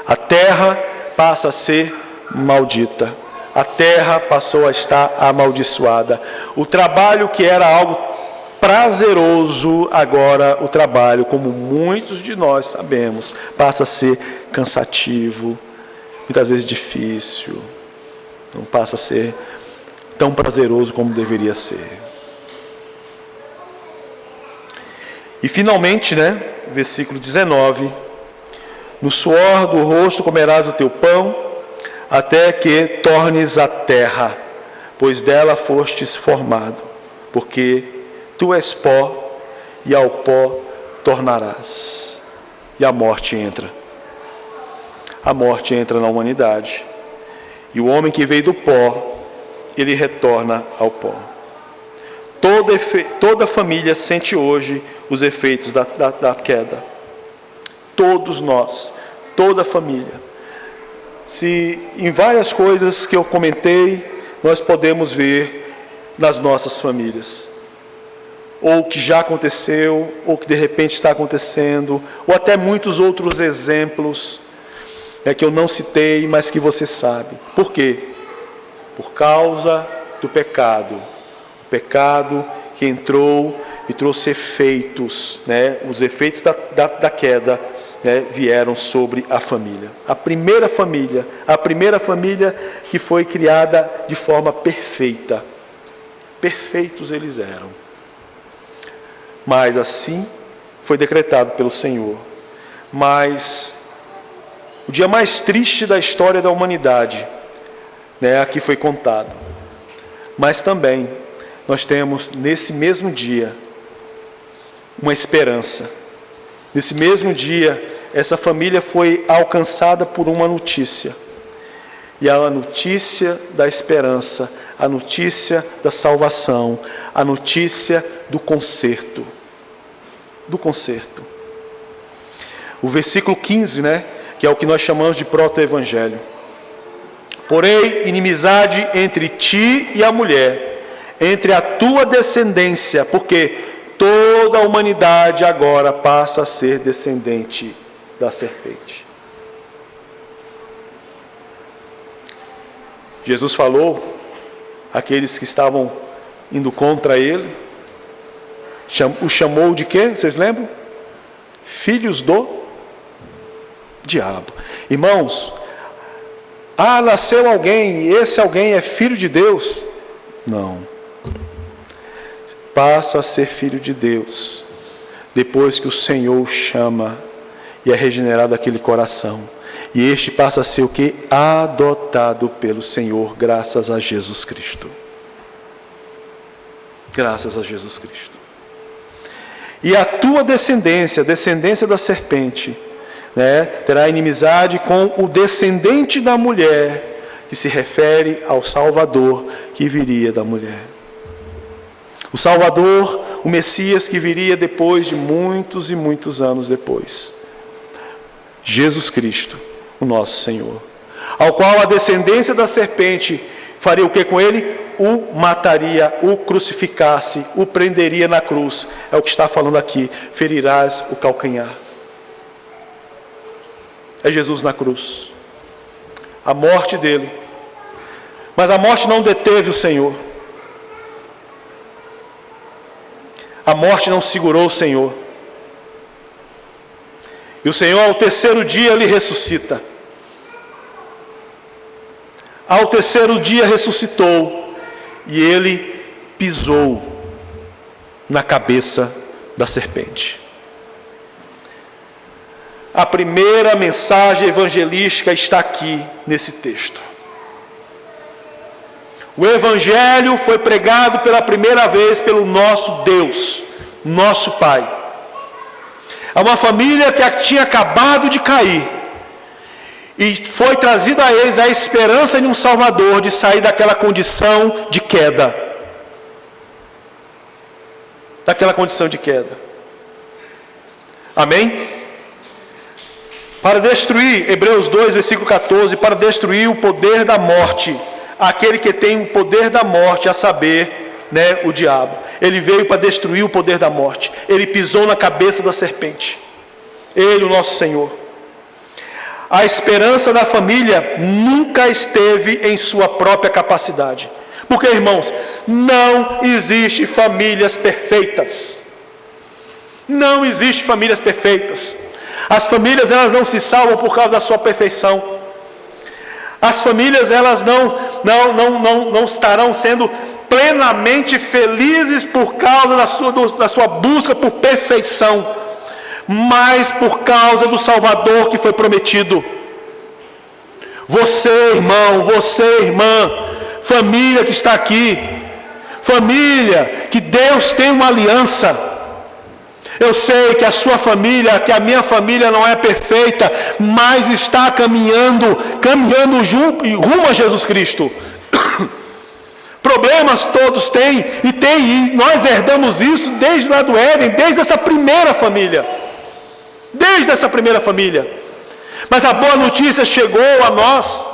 A terra passa a ser maldita. A terra passou a estar amaldiçoada. O trabalho que era algo prazeroso, agora o trabalho, como muitos de nós sabemos, passa a ser cansativo, muitas vezes difícil, não passa a ser tão prazeroso como deveria ser. E finalmente, né, versículo 19, no suor do rosto comerás o teu pão, até que tornes a terra, pois dela fostes formado, porque tu és pó, e ao pó tornarás. E a morte entra. A morte entra na humanidade. E o homem que veio do pó, ele retorna ao pó. Toda família sente hoje os efeitos da queda. Todos nós, toda a família. Se em várias coisas que eu comentei, nós podemos ver nas nossas famílias. Ou que já aconteceu, ou que de repente está acontecendo, ou até muitos outros exemplos que eu não citei, mas que você sabe. Por quê? Por causa do pecado. O pecado que entrou e trouxe efeitos, né? Os efeitos da queda, né, vieram sobre a família. A primeira família que foi criada de forma perfeita. Perfeitos eles eram. Mas assim foi decretado pelo Senhor. Mas o dia mais triste da história da humanidade, né, aqui foi contado. Mas também nós temos nesse mesmo dia uma esperança. Nesse mesmo dia, essa família foi alcançada por uma notícia. E a notícia da esperança, a notícia da salvação, a notícia do conserto. Do conserto. O versículo 15, né? que é o que nós chamamos de proto-evangelho. Porém, inimizade entre ti e a mulher, entre a tua descendência, porque toda a humanidade agora passa a ser descendente da serpente. Jesus falou àqueles que estavam indo contra ele, o chamou de quê? Vocês lembram? Filhos do diabo. Irmãos, nasceu alguém e esse alguém é filho de Deus? Não. Passa a ser filho de Deus depois que o Senhor o chama e é regenerado aquele coração. E este passa a ser o que? Adotado pelo Senhor, graças a Jesus Cristo. Graças a Jesus Cristo. E a tua descendência, descendência da serpente, terá inimizade com o descendente da mulher, que se refere ao Salvador que viria da mulher. O Salvador, o Messias que viria depois de muitos e muitos anos depois. Jesus Cristo, o nosso Senhor. Ao qual a descendência da serpente faria o que com ele? O mataria, o crucificasse, o prenderia na cruz. É o que está falando aqui. Ferirás o calcanhar. É Jesus na cruz. A morte dele. Mas a morte não deteve o Senhor. A morte não segurou o Senhor. E o Senhor ao terceiro dia ele ressuscita. Ao terceiro dia ressuscitou. E ele pisou na cabeça da serpente. A primeira mensagem evangelística está aqui nesse texto. O Evangelho foi pregado pela primeira vez pelo nosso Deus, nosso Pai. A uma família que tinha acabado de cair. E foi trazida a eles a esperança de um Salvador, de sair daquela condição de queda. Daquela condição de queda. Amém? Para destruir, Hebreus 2, versículo 14, para destruir o poder da morte. Aquele que tem o poder da morte, a saber, o diabo. Ele veio para destruir o poder da morte. Ele pisou na cabeça da serpente. Ele, o nosso Senhor. A esperança da família nunca esteve em sua própria capacidade. Porque, irmãos, não existe famílias perfeitas. Não existe famílias perfeitas. As famílias, elas não se salvam por causa da sua perfeição. As famílias, elas não estarão sendo plenamente felizes por causa da sua busca por perfeição, mas por causa do Salvador que foi prometido. Você, irmão, você, irmã, família que está aqui, família que Deus tem uma aliança. Eu sei que a sua família, que a minha família não é perfeita, mas está caminhando rumo a Jesus Cristo. Problemas todos têm, e nós herdamos isso desde lá do Éden, desde essa primeira família. Desde essa primeira família. Mas a boa notícia chegou a nós.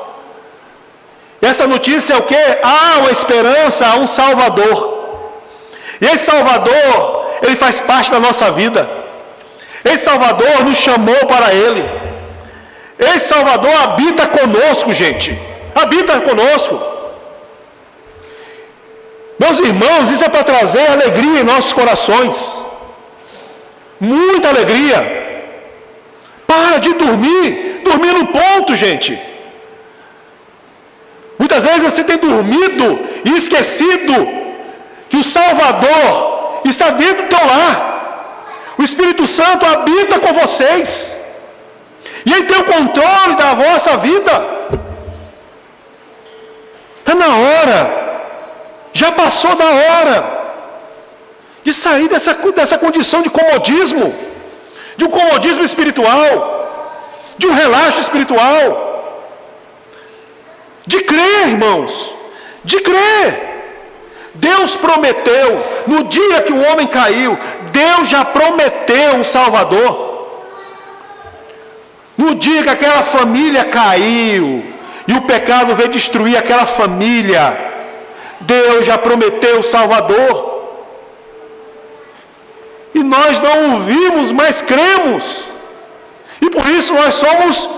E essa notícia é o quê? Há uma esperança, há um Salvador. E esse Salvador, ele faz parte da nossa vida. Esse Salvador nos chamou para ele. Esse Salvador habita conosco, gente. Habita conosco. Meus irmãos, isso é para trazer alegria em nossos corações. Muita alegria. Para de dormir no ponto, gente. Muitas vezes você tem dormido e esquecido que o Salvador está dentro do teu lar. O Espírito Santo habita com vocês. E Ele tem o controle da vossa vida. Está na hora. Já passou da hora de sair dessa condição de comodismo. De um comodismo espiritual. De um relaxo espiritual. De crer, irmãos. De crer. Deus prometeu, no dia que o homem caiu, Deus já prometeu um Salvador. No dia que aquela família caiu, e o pecado veio destruir aquela família, Deus já prometeu o Salvador. E nós não o vimos, mas cremos. E por isso nós somos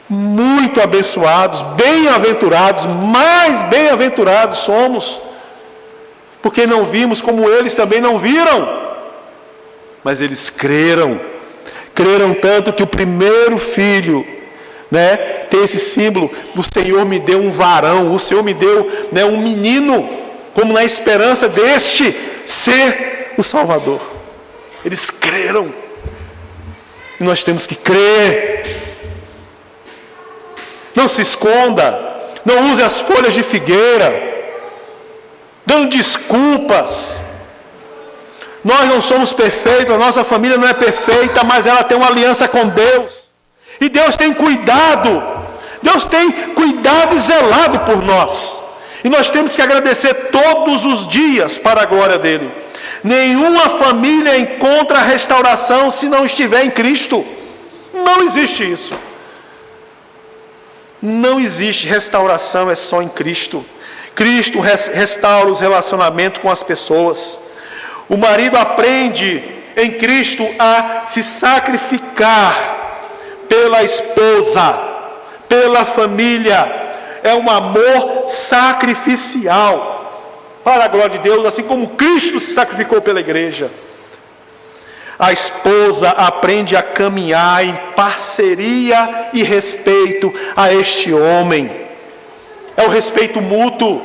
muito abençoados, bem-aventurados, mais bem-aventurados somos. Porque não vimos como eles também não viram. Mas eles creram. Creram tanto que o primeiro filho, tem esse símbolo: o Senhor me deu um varão, o Senhor me deu, um menino, como na esperança deste ser o Salvador. Eles creram. E nós temos que crer. Não se esconda. Não use as folhas de figueira dando desculpas. Nós não somos perfeitos, a nossa família não é perfeita, mas ela tem uma aliança com Deus. E Deus tem cuidado. Deus tem cuidado e zelado por nós. E nós temos que agradecer todos os dias para a glória dele. Nenhuma família encontra restauração se não estiver em Cristo. Não existe isso. Não existe restauração, é só em Cristo. Cristo restaura os relacionamentos com as pessoas. O marido aprende em Cristo a se sacrificar pela esposa, pela família. É um amor sacrificial para a glória de Deus, assim como Cristo se sacrificou pela igreja. A esposa aprende a caminhar em parceria e respeito a este homem. É o respeito mútuo.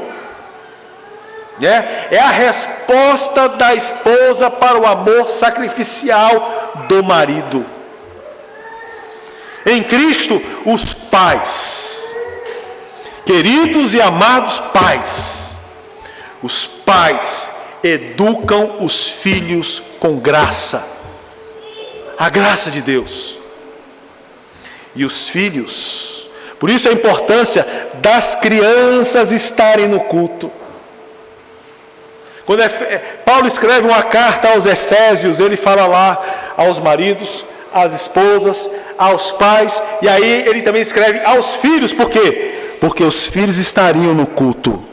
É a resposta da esposa para o amor sacrificial do marido. Em Cristo, os pais, queridos e amados pais, os pais educam os filhos com graça, a graça de Deus. E os filhos, por isso a importância das crianças estarem no culto. Quando Paulo escreve uma carta aos Efésios, ele fala lá aos maridos, às esposas, aos pais, e aí ele também escreve aos filhos. Por quê? Porque os filhos estariam no culto.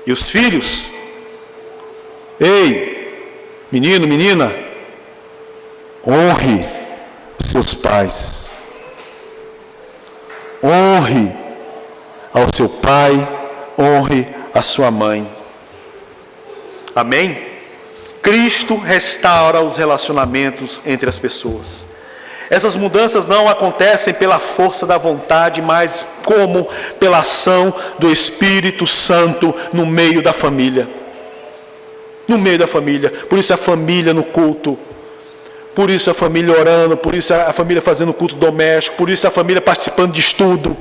E os filhos, ei, menino, menina, honre os seus pais. Honre ao seu pai, honre a sua mãe. Amém? Cristo restaura os relacionamentos entre as pessoas. Essas mudanças não acontecem pela força da vontade, mas como pela ação do Espírito Santo no meio da família. No meio da família. Por isso a família no culto. Por isso a família orando. Por isso a família fazendo culto doméstico. Por isso a família participando de estudo.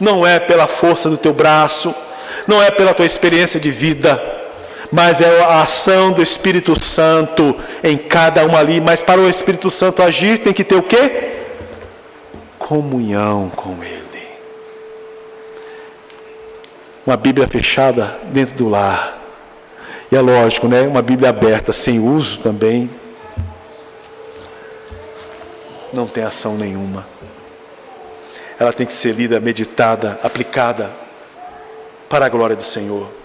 Não é pela força do teu braço. Não é pela tua experiência de vida. Mas é a ação do Espírito Santo em cada um ali. Mas para o Espírito Santo agir, tem que ter o quê? Comunhão com Ele. Uma Bíblia fechada dentro do lar. E é lógico, uma Bíblia aberta, sem uso também, não tem ação nenhuma. Ela tem que ser lida, meditada, aplicada para a glória do Senhor.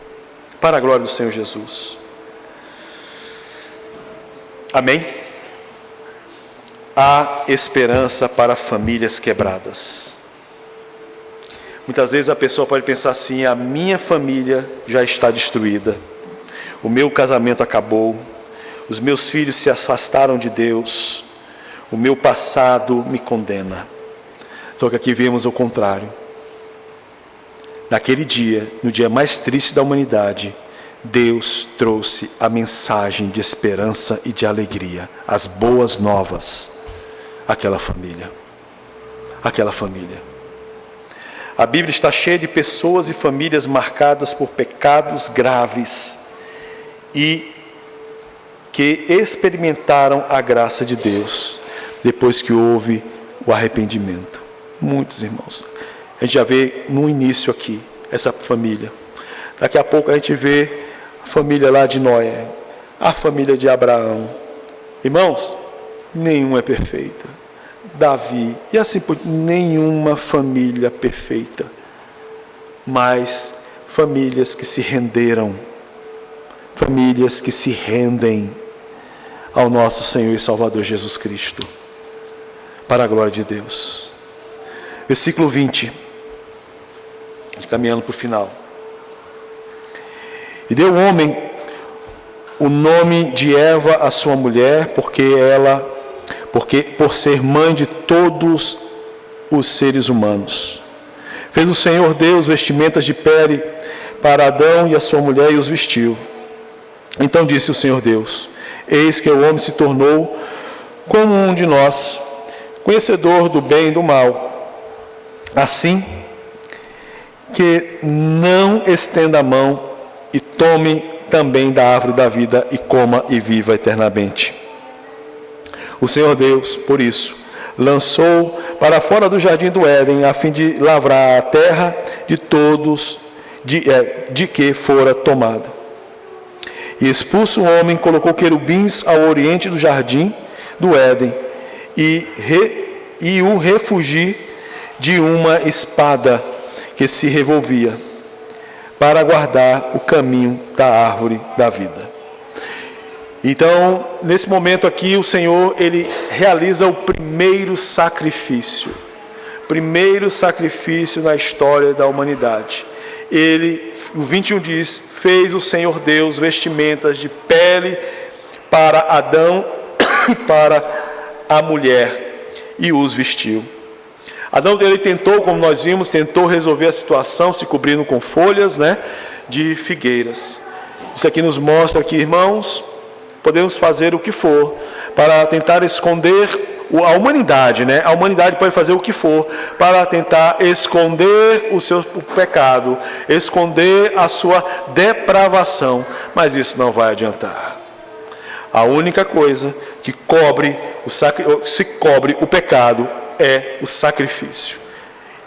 Para a glória do Senhor Jesus. Amém? Há esperança para famílias quebradas. Muitas vezes a pessoa pode pensar assim: a minha família já está destruída. O meu casamento acabou. Os meus filhos se afastaram de Deus. O meu passado me condena. Só que aqui vemos o contrário. Naquele dia, no dia mais triste da humanidade, Deus trouxe a mensagem de esperança e de alegria, as boas novas, àquela família. Aquela família. A Bíblia está cheia de pessoas e famílias marcadas por pecados graves e que experimentaram a graça de Deus depois que houve o arrependimento. Muitos irmãos. A gente já vê no início aqui, essa família. Daqui a pouco a gente vê a família lá de Noé, a família de Abraão. Irmãos, nenhuma é perfeita. Davi, e assim por nenhuma família perfeita, mas famílias que se renderam, famílias que se rendem ao nosso Senhor e Salvador Jesus Cristo, para a glória de Deus. Versículo 20, caminhando para o final. E deu o homem o nome de Eva à sua mulher, porque por ser mãe de todos os seres humanos. Fez o Senhor Deus vestimentas de pele para Adão e a sua mulher e os vestiu. Então disse o Senhor Deus: eis que o homem se tornou como um de nós, conhecedor do bem e do mal. Assim que não estenda a mão e tome também da árvore da vida e coma e viva eternamente. O Senhor Deus, por isso, lançou para fora do jardim do Éden, a fim de lavrar a terra de todos de que fora tomada. E expulso o homem, colocou querubins ao oriente do jardim do Éden, e o refugi de uma espada que se revolvia, para guardar o caminho da árvore da vida. Então, nesse momento aqui, o Senhor, Ele realiza o primeiro sacrifício na história da humanidade. O 21 diz: fez o Senhor Deus vestimentas de pele para Adão e para a mulher, e os vestiu. Adão, ele tentou, como nós vimos, resolver a situação se cobrindo com folhas, de figueiras. Isso aqui nos mostra que, irmãos, podemos fazer o que for para tentar esconder a humanidade, A humanidade pode fazer o que for para tentar esconder o seu pecado, esconder a sua depravação, mas isso não vai adiantar. A única coisa que cobre o pecado é o sacrifício.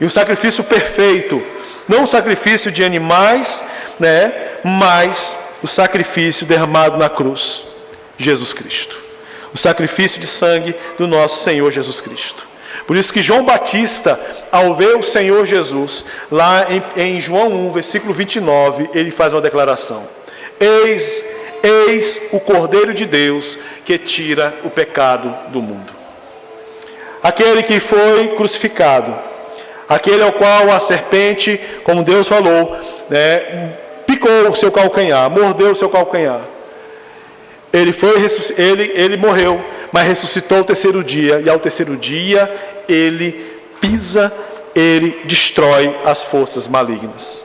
E o sacrifício perfeito, não o sacrifício de animais, mas o sacrifício derramado na cruz, Jesus Cristo. O sacrifício de sangue do nosso Senhor Jesus Cristo. Por isso que João Batista, ao ver o Senhor Jesus, lá em João 1, versículo 29, ele faz uma declaração: Eis o Cordeiro de Deus que tira o pecado do mundo. Aquele que foi crucificado, aquele ao qual a serpente, como Deus falou, picou o seu calcanhar, mordeu o seu calcanhar. Ele morreu, mas ressuscitou ao terceiro dia, e ao terceiro dia ele destrói as forças malignas.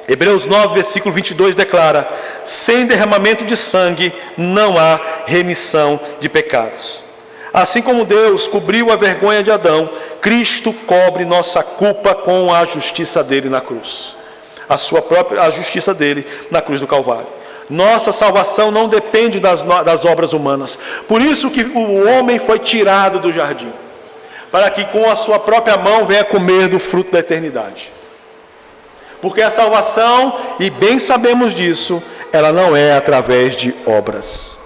Hebreus 9, versículo 22 declara: sem derramamento de sangue não há remissão de pecados. Assim como Deus cobriu a vergonha de Adão, Cristo cobre nossa culpa com a justiça dele na cruz. A justiça dele na cruz do Calvário. Nossa salvação não depende das obras humanas. Por isso que o homem foi tirado do jardim, para que com a sua própria mão venha comer do fruto da eternidade. Porque a salvação, e bem sabemos disso, ela não é através de obras.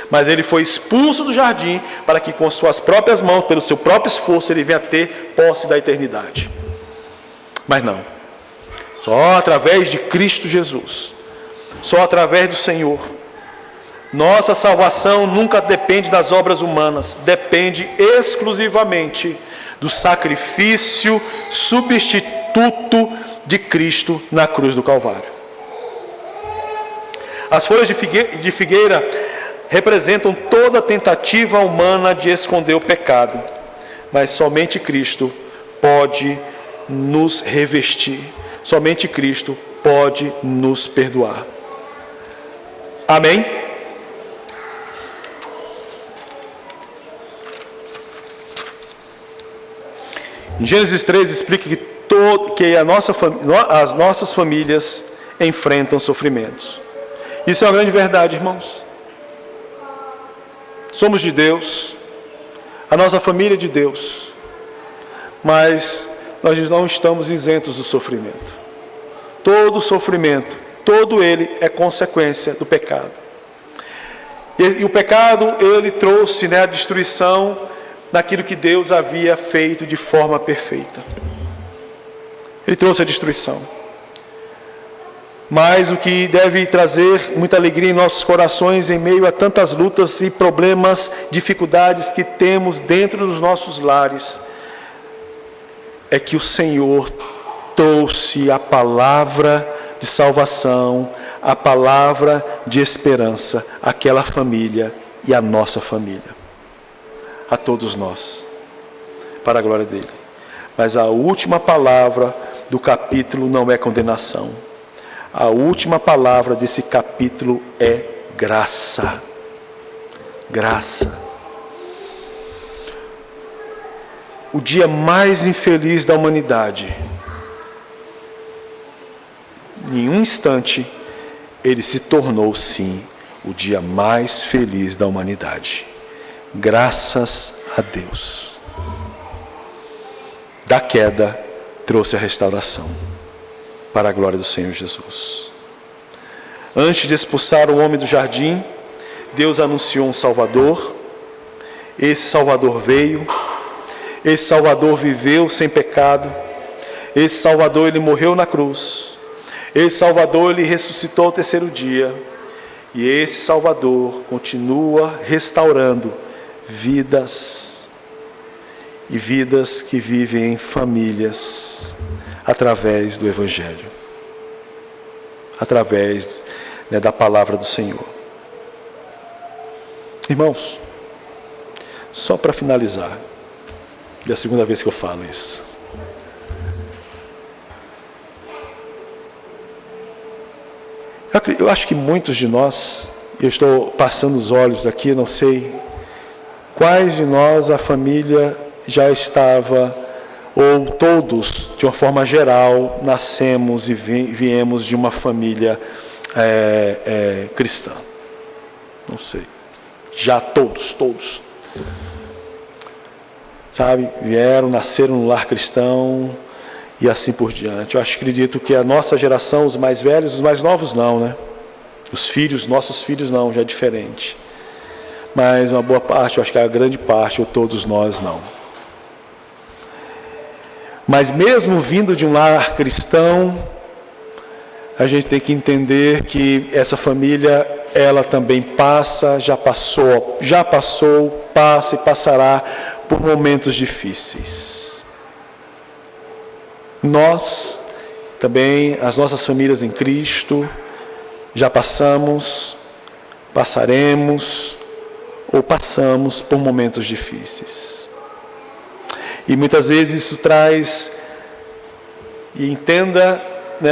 Mas ele foi expulso do jardim para que com suas próprias mãos, pelo seu próprio esforço, ele venha ter posse da eternidade. Mas não. Só através de Cristo Jesus. Só através do Senhor. Nossa salvação nunca depende das obras humanas. Depende exclusivamente do sacrifício substituto de Cristo na cruz do Calvário. As folhas de figueira representam toda a tentativa humana de esconder o pecado, mas somente Cristo pode nos revestir, somente Cristo pode nos perdoar. Amém? Em Gênesis 3 explica que as nossas famílias enfrentam sofrimentos. Isso é uma grande verdade, irmãos. Somos de Deus, a nossa família é de Deus, mas nós não estamos isentos do sofrimento. Todo sofrimento, todo ele é consequência do pecado. E o pecado, ele trouxe, a destruição daquilo que Deus havia feito de forma perfeita. Ele trouxe a destruição. Mas o que deve trazer muita alegria em nossos corações em meio a tantas lutas e problemas, dificuldades que temos dentro dos nossos lares, é que o Senhor trouxe a palavra de salvação, a palavra de esperança àquela família e à nossa família, a todos nós, para a glória dele. Mas a última palavra do capítulo não é condenação. A última palavra desse capítulo é graça. Graça. O dia mais infeliz da humanidade, em um instante, ele se tornou, sim, o dia mais feliz da humanidade. Graças a Deus. Da queda, trouxe a restauração, para a glória do Senhor Jesus. Antes de expulsar o homem do jardim, Deus anunciou um Salvador. Esse Salvador veio. Esse Salvador viveu sem pecado. Esse Salvador, ele morreu na cruz. Esse Salvador, ele ressuscitou ao terceiro dia. E esse Salvador continua restaurando vidas. E vidas que vivem em famílias, através do Evangelho. Através da palavra do Senhor. Irmãos, só para finalizar, é a segunda vez que eu falo isso. Eu acho que muitos de nós, eu estou passando os olhos aqui, não sei quais de nós a família já estava, ou todos, de uma forma geral, nascemos e viemos de uma família cristã. Não sei. Já todos. Sabe, vieram, nasceram no lar cristão e assim por diante. Eu acredito que a nossa geração, os mais velhos, os mais novos não, né? Os filhos, nossos filhos não, já é diferente. Mas uma boa parte, eu acho que a grande parte, ou todos nós não. Mas mesmo vindo de um lar cristão, a gente tem que entender que essa família, ela também já passou, passa e passará por momentos difíceis. Nós, também, as nossas famílias em Cristo, já passamos, passaremos, ou passamos por momentos difíceis. E muitas vezes isso traz, e entenda,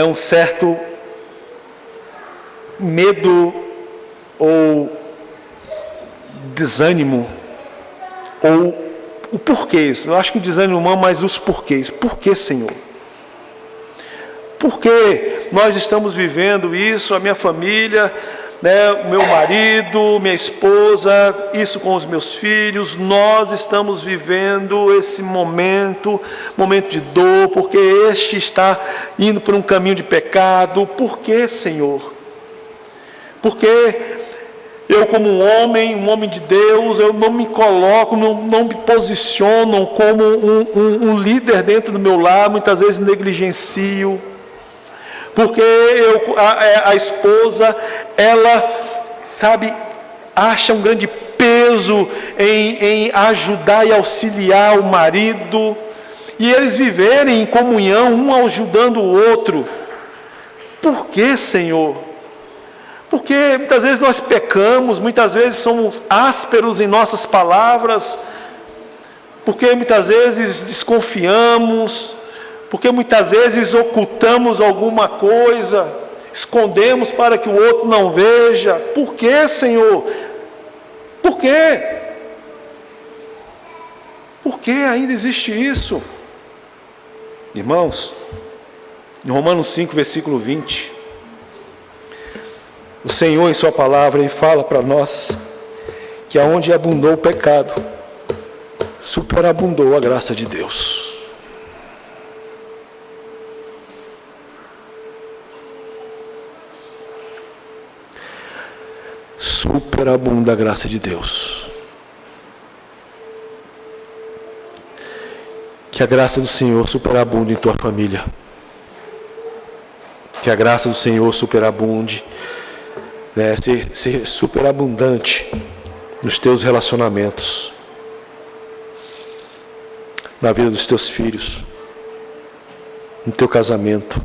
um certo medo ou desânimo, ou o porquê. Eu acho que o desânimo não, mas os porquês. Por que, Senhor? Por que nós estamos vivendo isso, a minha família, o meu marido, minha esposa, isso com os meus filhos, nós estamos vivendo esse momento de dor, porque este está indo por um caminho de pecado. Por que, Senhor? Porque eu, como um homem de Deus, eu não me coloco, não me posiciono como um líder dentro do meu lar, muitas vezes negligencio. Porque a esposa, ela, acha um grande peso em ajudar e auxiliar o marido, e eles viverem em comunhão, um ajudando o outro. Por que, Senhor? Porque muitas vezes nós pecamos, muitas vezes somos ásperos em nossas palavras, porque muitas vezes desconfiamos, porque muitas vezes ocultamos alguma coisa, escondemos para que o outro não veja. Por que, Senhor? Por quê? Por que ainda existe isso? Irmãos, em Romanos 5, versículo 20, o Senhor, em sua palavra, Ele fala para nós que aonde abundou o pecado, superabundou a graça de Deus. superabunda a graça de Deus. Que a graça do Senhor superabunde em tua família. Que a graça do Senhor superabunde, ser superabundante nos teus relacionamentos, na vida dos teus filhos, no teu casamento,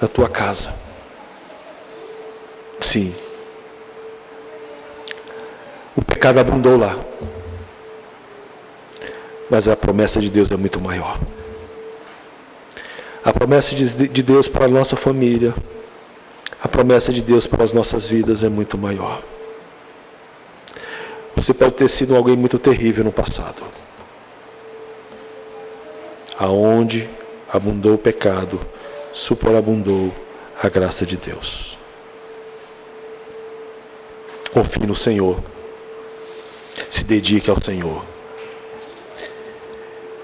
na tua casa. Sim. O pecado abundou lá. Mas a promessa de Deus é muito maior. A promessa de Deus para a nossa família, a promessa de Deus para as nossas vidas é muito maior. Você pode ter sido alguém muito terrível no passado. Aonde abundou o pecado, superabundou a graça de Deus. Confie no Senhor. Se dedique ao Senhor.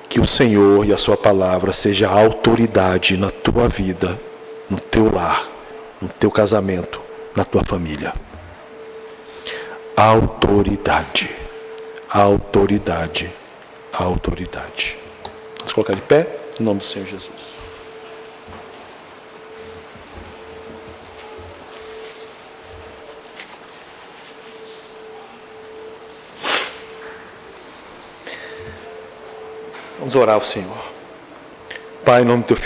Que o Senhor e a sua palavra seja a autoridade na tua vida, no teu lar, no teu casamento, na tua família. Autoridade. Autoridade. Autoridade. Vamos colocar de pé, em nome do Senhor Jesus. Vamos orar ao Senhor. Pai, em nome do teu Filho